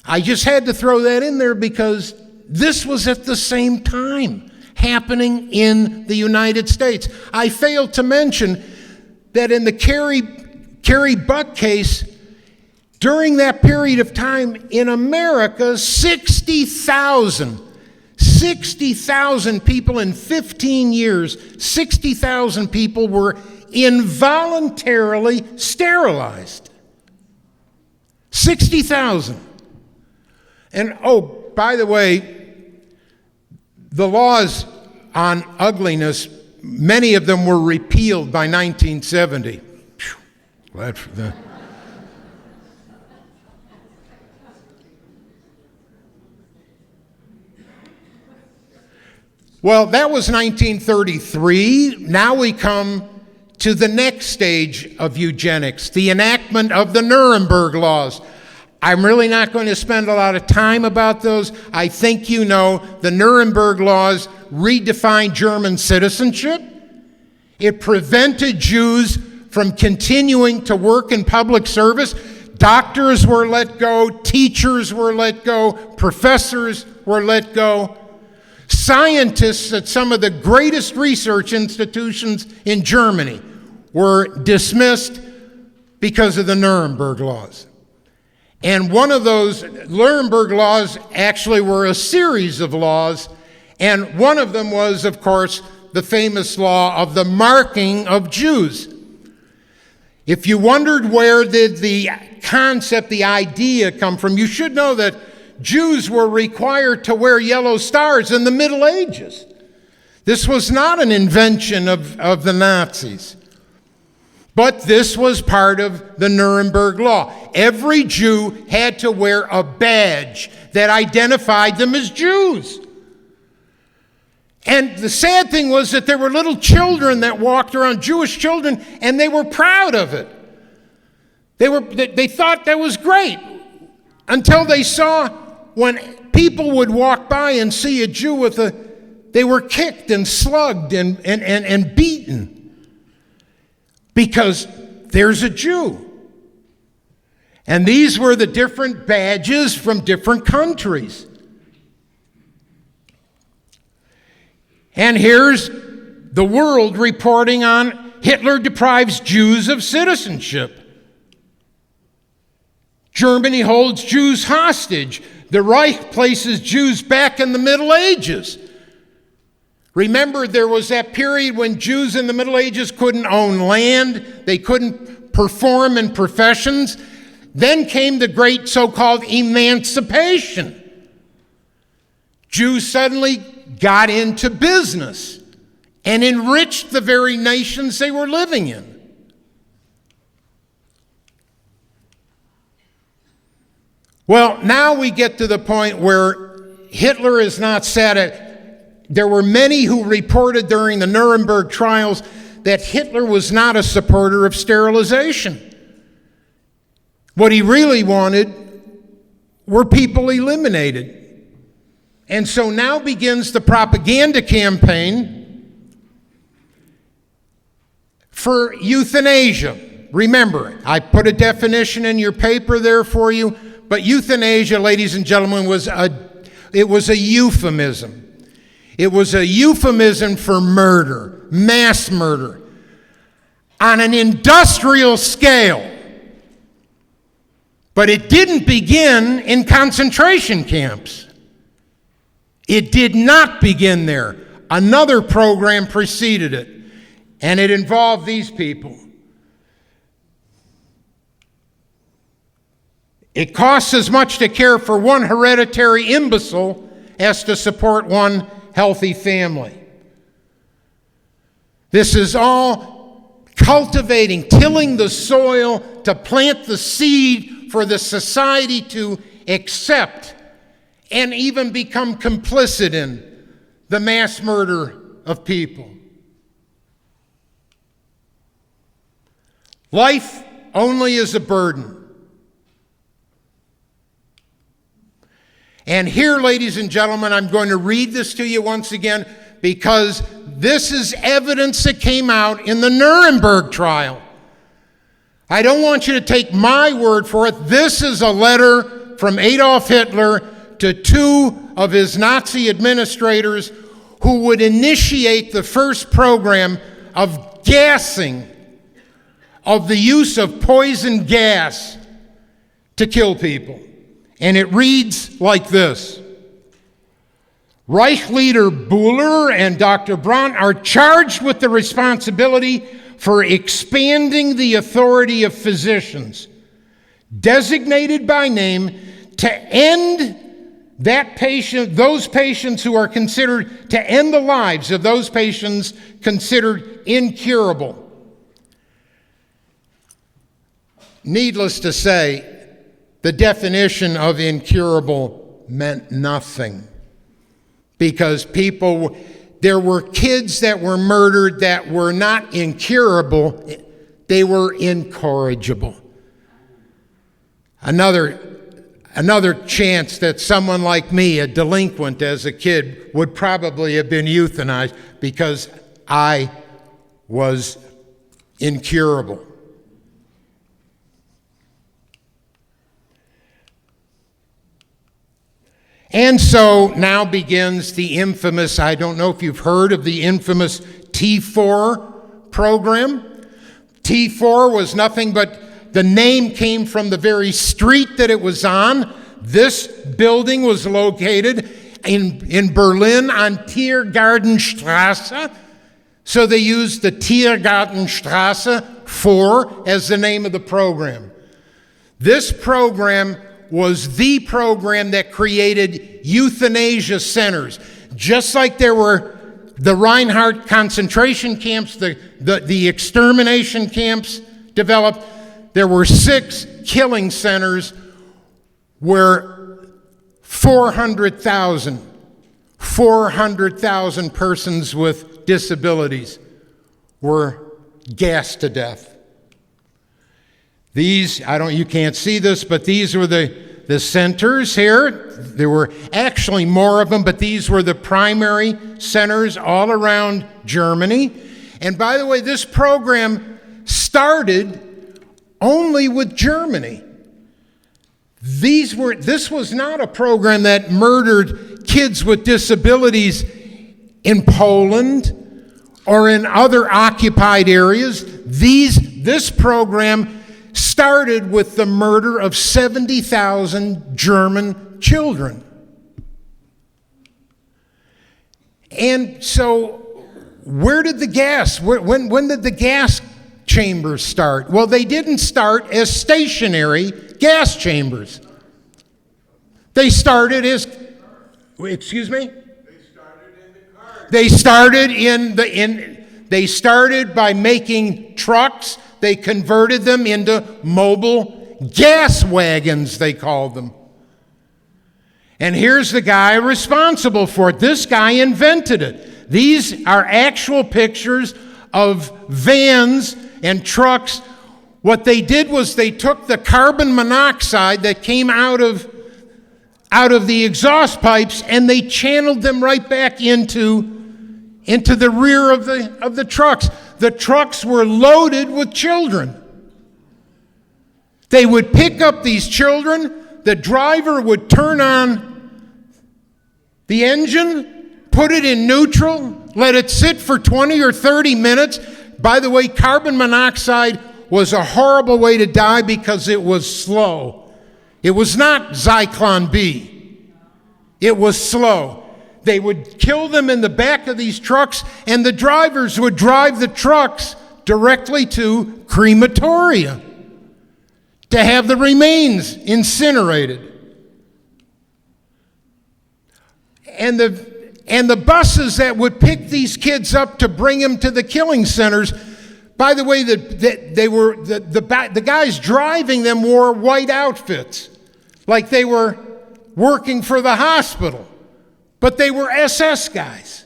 I just had to throw that in there because this was at the same time. happening in the United States. I failed to mention that in the Carrie Buck case, during that period of time in America, 60,000 people in 15 years, 60,000 people were involuntarily sterilized. 60,000. And oh, by the way, the laws on ugliness, many of them were repealed by 1970. Whew, glad for that. Well, that was 1933. Now we come to the next stage of eugenics, the enactment of the Nuremberg laws. I'm really not going to spend a lot of time about those. I think you know the Nuremberg laws redefined German citizenship. It prevented Jews from continuing to work in public service. Doctors were let go, teachers were let go, professors were let go. Scientists at some of the greatest research institutions in Germany were dismissed because of the Nuremberg laws. And one of those Nuremberg laws actually were a series of laws, and one of them was, of course, the famous law of the marking of Jews. If you wondered where did the concept, the idea come from, you should know that Jews were required to wear yellow stars in the Middle Ages. This was not an invention of the Nazis. But this was part of the Nuremberg law. Every Jew had to wear a badge that identified them as Jews. And the sad thing was that there were little children that walked around, Jewish children, and they were proud of it. They thought that was great until they saw when people would walk by and see a Jew they were kicked and slugged and beaten because there's a Jew. And these were the different badges from different countries. And here's the world reporting on Hitler deprives Jews of citizenship. Germany holds Jews hostage. The Reich places Jews back in the Middle Ages. Remember, there was that period when Jews in the Middle Ages couldn't own land, they couldn't perform in professions. Then came the great so-called emancipation. Jews suddenly got into business and enriched the very nations they were living in. Well, now we get to the point where Hitler is not there were many who reported during the Nuremberg trials that Hitler was not a supporter of sterilization. What he really wanted were people eliminated. And so now begins the propaganda campaign for euthanasia. Remember, I put a definition in your paper there for you, but euthanasia, ladies and gentlemen, was a euphemism. It was a euphemism for murder, mass murder, on an industrial scale. But it didn't begin in concentration camps. It did not begin there. Another program preceded it, and it involved these people. It costs as much to care for one hereditary imbecile as to support one healthy family. This is all cultivating, tilling the soil to plant the seed for the society to accept and even become complicit in the mass murder of people. Life only is a burden. And here, ladies and gentlemen, I'm going to read this to you once again because this is evidence that came out in the Nuremberg trial. I don't want you to take my word for it. This is a letter from Adolf Hitler to two of his Nazi administrators who would initiate the first program of gassing, of the use of poison gas to kill people. And it reads like this: Reich leader Buhler and Dr. Brandt are charged with the responsibility for expanding the authority of physicians, designated by name, to end those patients who are considered, to end the lives of those patients considered incurable. Needless to say, the definition of incurable meant nothing, because there were kids that were murdered that were not incurable, they were incorrigible. Another chance that someone like me, a delinquent as a kid, would probably have been euthanized because I was incurable. And so now begins the infamous, I don't know if you've heard of the infamous T4 program. T4 was nothing but the name came from the very street that it was on. This building was located in Berlin on Tiergartenstrasse. So they used the Tiergartenstrasse 4 as the name of the program. This program was the program that created euthanasia centers. Just like there were the Reinhardt concentration camps, the extermination camps developed, there were 6 killing centers where 400,000 persons with disabilities were gassed to death. These, you can't see this, but these were the centers here. There were actually more of them, but these were the primary centers all around Germany. And by the way, this program started only with Germany. This was not a program that murdered kids with disabilities in Poland or in other occupied areas. This program started with the murder of 70,000 German children. And so, where did the gas, when did the gas chambers start? Well, they didn't start as stationary gas chambers. They started as, excuse me? They started by making trucks. They converted them into mobile gas wagons, they called them. And here's the guy responsible for it. This guy invented it. These are actual pictures of vans and trucks. What they did was they took the carbon monoxide that came out of the exhaust pipes and they channeled them right back into the rear of the trucks. The trucks were loaded with children. They would pick up these children. The driver would turn on the engine, put it in neutral, let it sit for 20 or 30 minutes. By the way, carbon monoxide was a horrible way to die because it was slow. It was not Zyklon B. It was slow. They would kill them in the back of these trucks, and the drivers would drive the trucks directly to crematoria to have the remains incinerated. And the buses that would pick these kids up to bring them to the killing centers, by the way, the guys driving them wore white outfits, like they were working for the hospital. But they were SS guys.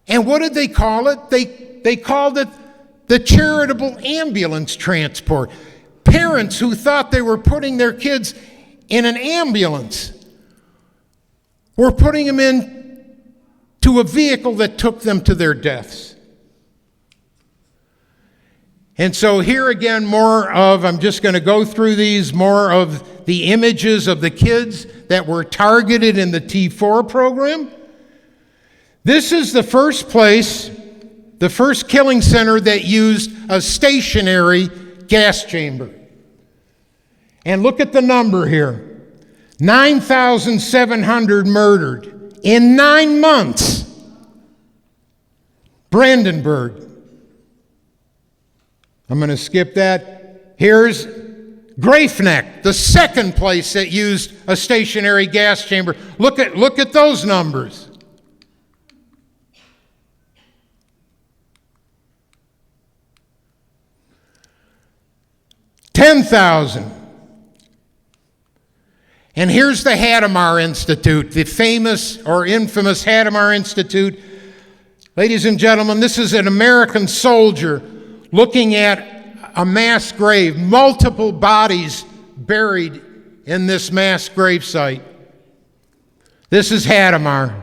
And what did they call it? They called it the charitable ambulance transport. Parents who thought they were putting their kids in an ambulance were putting them into a vehicle that took them to their deaths. And so here again, I'm just going to go through these, more of the images of the kids that were targeted in the T4 program. This is the first place, the first killing center that used a stationary gas chamber. And look at the number here. 9,700 murdered in 9 months. Brandenburg. I'm going to skip that. Here's Greifswald, the second place that used a stationary gas chamber. Look at those numbers. 10,000. And here's the Hadamar Institute, the famous or infamous Hadamar Institute. Ladies and gentlemen, this is an American soldier looking at a mass grave, multiple bodies buried in this mass grave site. This is Hadamar.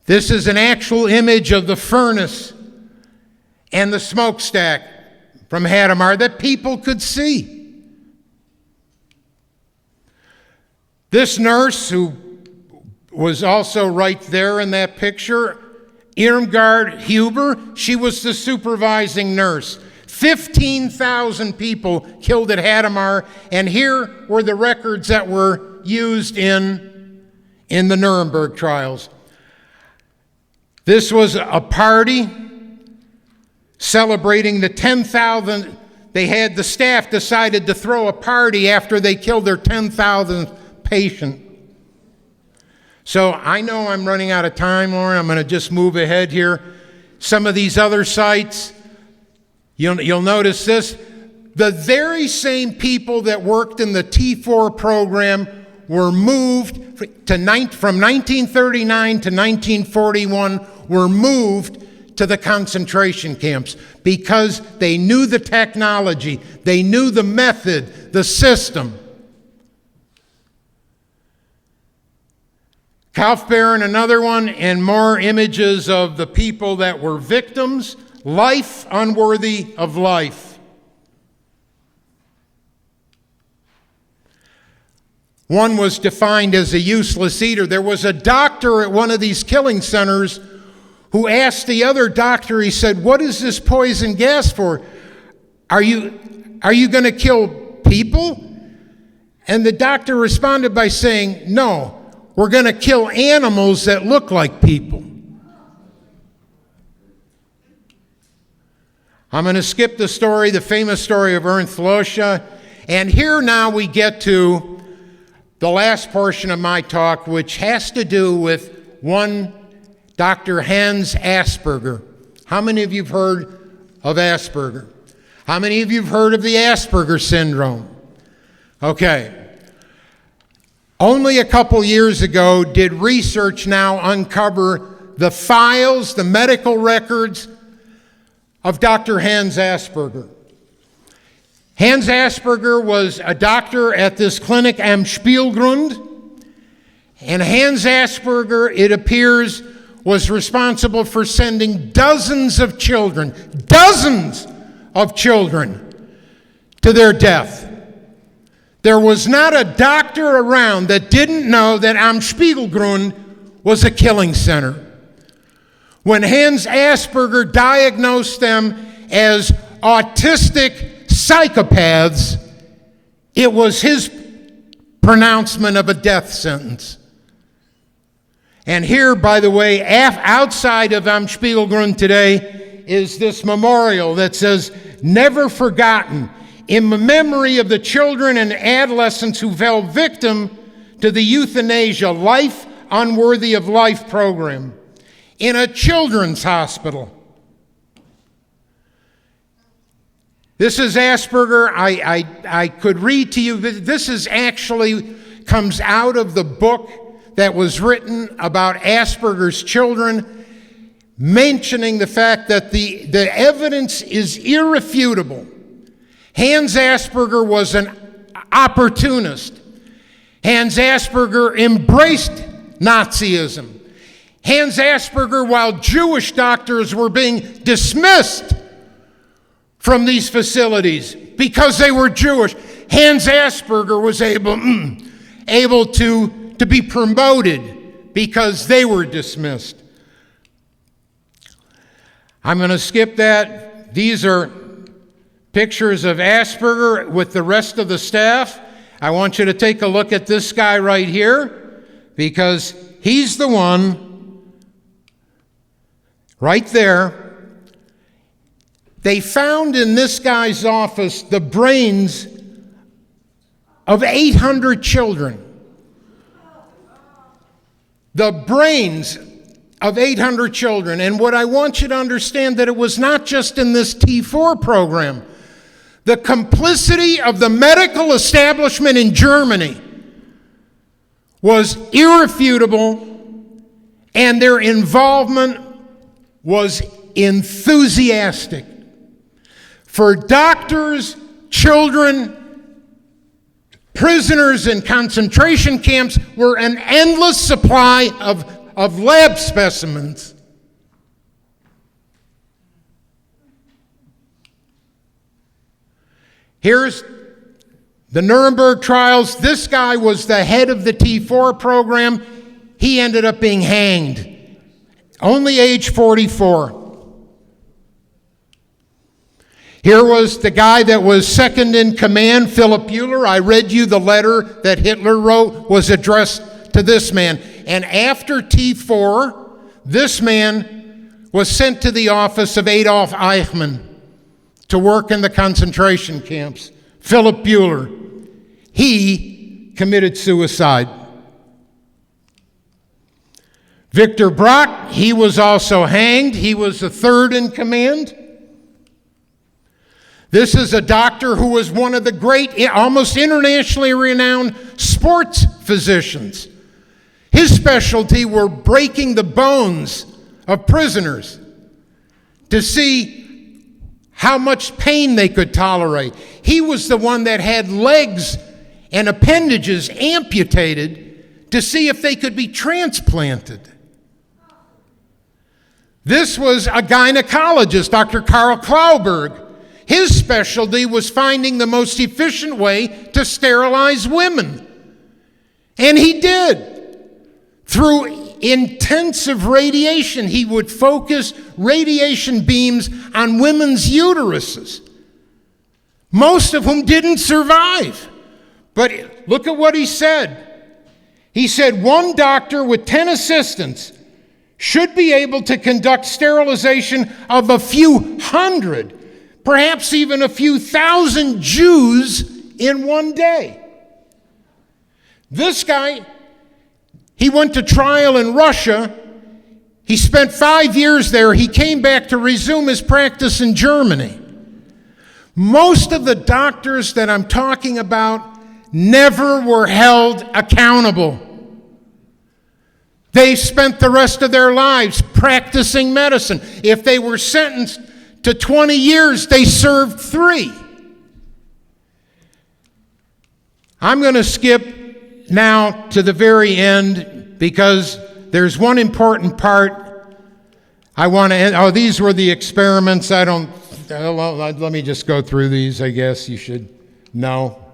This is an actual image of the furnace and the smokestack from Hadamar that people could see. This nurse, who was also right there in that picture, Irmgard Huber, she was the supervising nurse. 15,000 people killed at Hadamar, and here were the records that were used in the Nuremberg trials. This was a party celebrating the 10,000. The staff decided to throw a party after they killed their 10,000th patient. So I know I'm running out of time, Lauren. I'm going to just move ahead here. Some of these other sites, you'll notice this. The very same people that worked in the T4 program were moved from 1939 to 1941, were moved to the concentration camps because they knew the technology, they knew the method, the system. Kaufbeuren, another one, and more images of the people that were victims, life unworthy of life. One was defined as a useless eater. There was a doctor at one of these killing centers who asked the other doctor, he said, "What is this poison gas for? Are you going to kill people?" And the doctor responded by saying, "No, we're going to kill animals that look like people." I'm going to skip the story, the famous story of Ernst Losche. And here now we get to the last portion of my talk, which has to do with one Dr. Hans Asperger. How many of you have heard of Asperger? How many of you have heard of the Asperger syndrome? Okay. Only a couple years ago did research now uncover the files, the medical records of Dr. Hans Asperger. Hans Asperger was a doctor at this clinic am Spielgrund, and Hans Asperger, it appears, was responsible for sending dozens of children to their death. There was not a doctor around that didn't know that Am Spiegelgrund was a killing center. When Hans Asperger diagnosed them as autistic psychopaths, it was his pronouncement of a death sentence. And here, by the way, outside of Am Spiegelgrund today is this memorial that says, "Never forgotten, in memory of the children and adolescents who fell victim to the euthanasia, life unworthy of life program in a children's hospital." This is Asperger. I could read to you, but this is actually comes out of the book that was written about Asperger's children, mentioning the fact that the evidence is irrefutable. Hans Asperger was an opportunist. Hans Asperger embraced Nazism. Hans Asperger, while Jewish doctors were being dismissed from these facilities because they were Jewish, Hans Asperger was able to be promoted because they were dismissed. I'm going to skip that. These are pictures of Asperger with the rest of the staff. I want you to take a look at this guy right here, because he's the one right there. They found in this guy's office the brains of 800 children. The brains of 800 children. And what I want you to understand, that it was not just in this T4 program. The complicity of the medical establishment in Germany was irrefutable, and their involvement was enthusiastic. For doctors, children, prisoners in concentration camps were an endless supply of lab specimens. Here's the Nuremberg trials. This guy was the head of the T4 program. He ended up being hanged, only age 44. Here was the guy that was second in command, Philip Buehler. I read you the letter that Hitler wrote was addressed to this man. And after T4, this man was sent to the office of Adolf Eichmann to work in the concentration camps. Philip Buehler. He committed suicide. Victor Brack, he was also hanged. He was the third in command. This is a doctor who was one of the great, almost internationally renowned sports physicians. His specialty were breaking the bones of prisoners to see how much pain they could tolerate. He was the one that had legs and appendages amputated to see if they could be transplanted. This was a gynecologist, Dr. Karl Klauberg. His specialty was finding the most efficient way to sterilize women. And he did. Through intensive radiation, he would focus radiation beams on women's uteruses, most of whom didn't survive. But look at what he said. He said, one doctor with 10 assistants should be able to conduct sterilization of a few hundred, perhaps even a few thousand Jews in one day. This guy, he went to trial in Russia. He spent 5 years there. He came back to resume his practice in Germany. Most of the doctors that I'm talking about never were held accountable. They spent the rest of their lives practicing medicine. If they were sentenced to 20 years, they served 3. I'm going to skip now to the very end because there's one important part I want to end. Oh, these were the experiments. Let me just go through these, I guess you should know.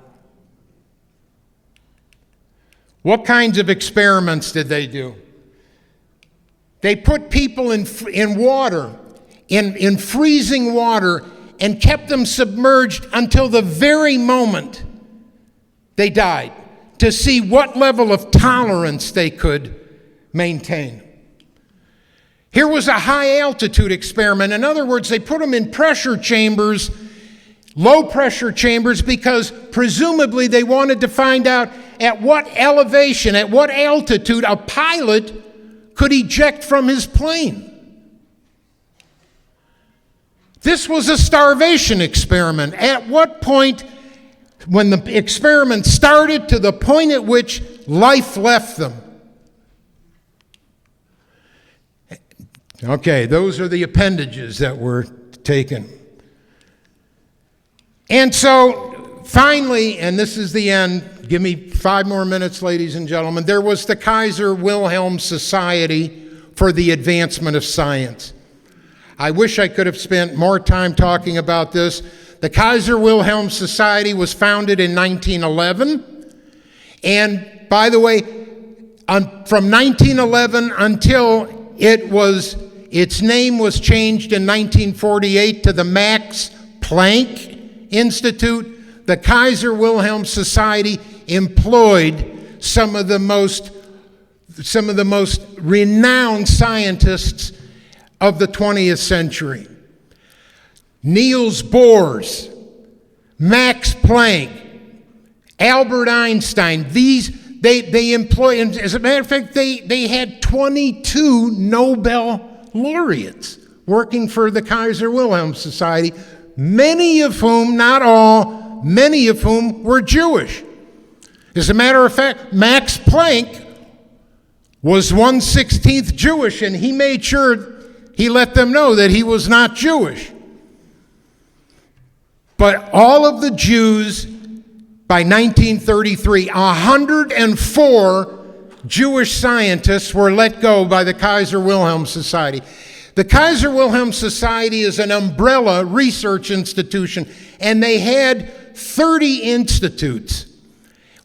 What kinds of experiments did they do? They put people in water, in freezing water, and kept them submerged until the very moment they died, to see what level of tolerance they could maintain. Here was a high altitude experiment. In other words, they put them in pressure chambers, low pressure chambers, because presumably they wanted to find out at what elevation, at what altitude a pilot could eject from his plane. This was a starvation experiment. At what point, when the experiment started, to the point at which life left them. Okay, those are the appendages that were taken. And so, finally, and this is the end, give me 5 more minutes, ladies and gentlemen, there was the Kaiser Wilhelm Society for the Advancement of Science. I wish I could have spent more time talking about this. The Kaiser Wilhelm Society was founded in 1911. And, by the way, from 1911 until its name was changed in 1948 to the Max Planck Institute, the Kaiser Wilhelm Society employed some of the most renowned scientists of the 20th century. Niels Bohr, Max Planck, Albert Einstein. They employ, and as a matter of fact, they had 22 Nobel laureates working for the Kaiser Wilhelm Society, many of whom, not all, many of whom were Jewish. As a matter of fact, Max Planck was 1/16 Jewish, and he made sure he let them know that he was not Jewish. But all of the Jews, by 1933, 104 Jewish scientists were let go by the Kaiser Wilhelm Society. The Kaiser Wilhelm Society is an umbrella research institution, and they had 30 institutes,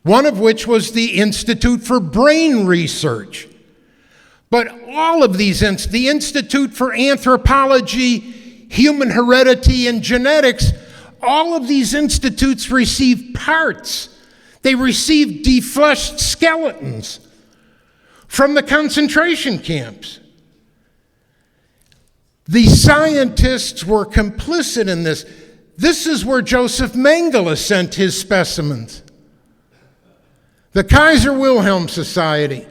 one of which was the Institute for Brain Research. But all of these, the Institute for Anthropology, Human Heredity, and Genetics, all of these institutes receive parts. They receive defleshed skeletons from the concentration camps. The scientists were complicit in this. This is where Joseph Mengele sent his specimens. The Kaiser Wilhelm Society.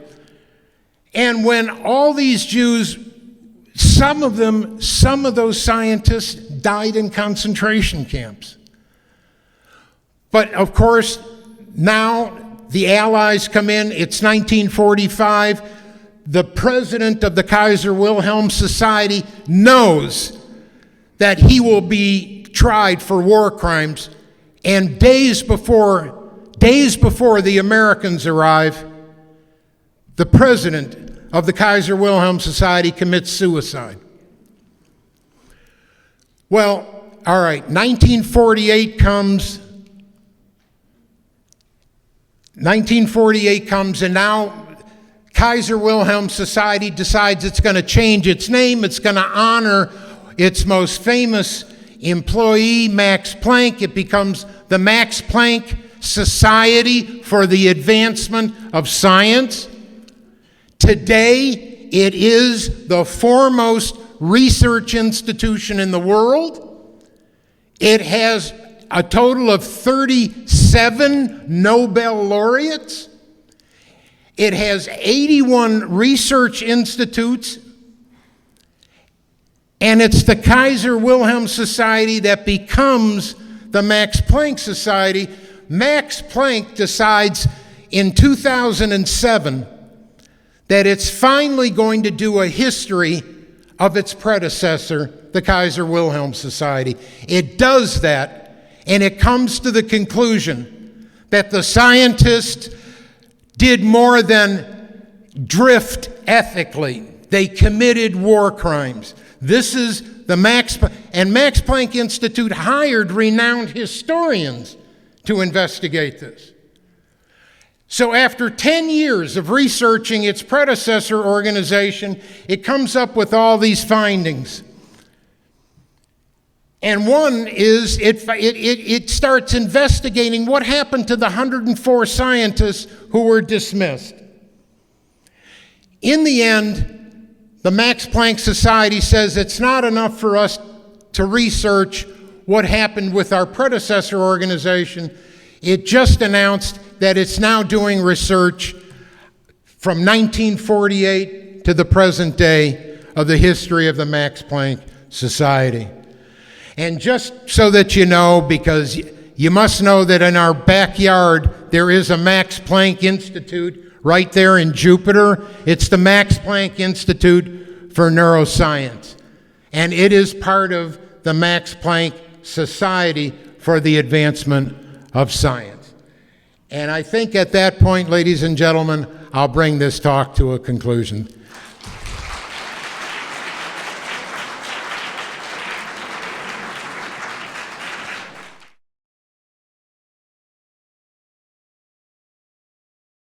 And when all these Jews, some of those scientists died in concentration camps. But of course, now the Allies come in, it's 1945. The president of the Kaiser Wilhelm Society knows that he will be tried for war crimes, and days before the Americans arrive, the president of the Kaiser Wilhelm Society commits suicide. Well, all right, 1948 comes, and now Kaiser Wilhelm Society decides it's going to change its name. It's going to honor its most famous employee, Max Planck. It becomes the Max Planck Society for the Advancement of Science. Today, it is the foremost research institution in the world. It has a total of 37 Nobel laureates. It has 81 research institutes. And it's the Kaiser Wilhelm Society that becomes the Max Planck Society. Max Planck decides in 2007 that it's finally going to do a history of its predecessor, the Kaiser Wilhelm Society. It does that, and it comes to the conclusion that the scientists did more than drift ethically. They committed war crimes. This is the Max Planck Institute hired renowned historians to investigate this. So after 10 years of researching its predecessor organization, it comes up with all these findings. And one is it starts investigating what happened to the 104 scientists who were dismissed. In the end, the Max Planck Society says it's not enough for us to research what happened with our predecessor organization. It just announced that it's now doing research from 1948 to the present day of the history of the Max Planck Society. And just so that you know, because you must know that in our backyard there is a Max Planck Institute right there in Jupiter. It's the Max Planck Institute for Neuroscience. And it is part of the Max Planck Society for the Advancement of Science. And I think at that point, ladies and gentlemen, I'll bring this talk to a conclusion.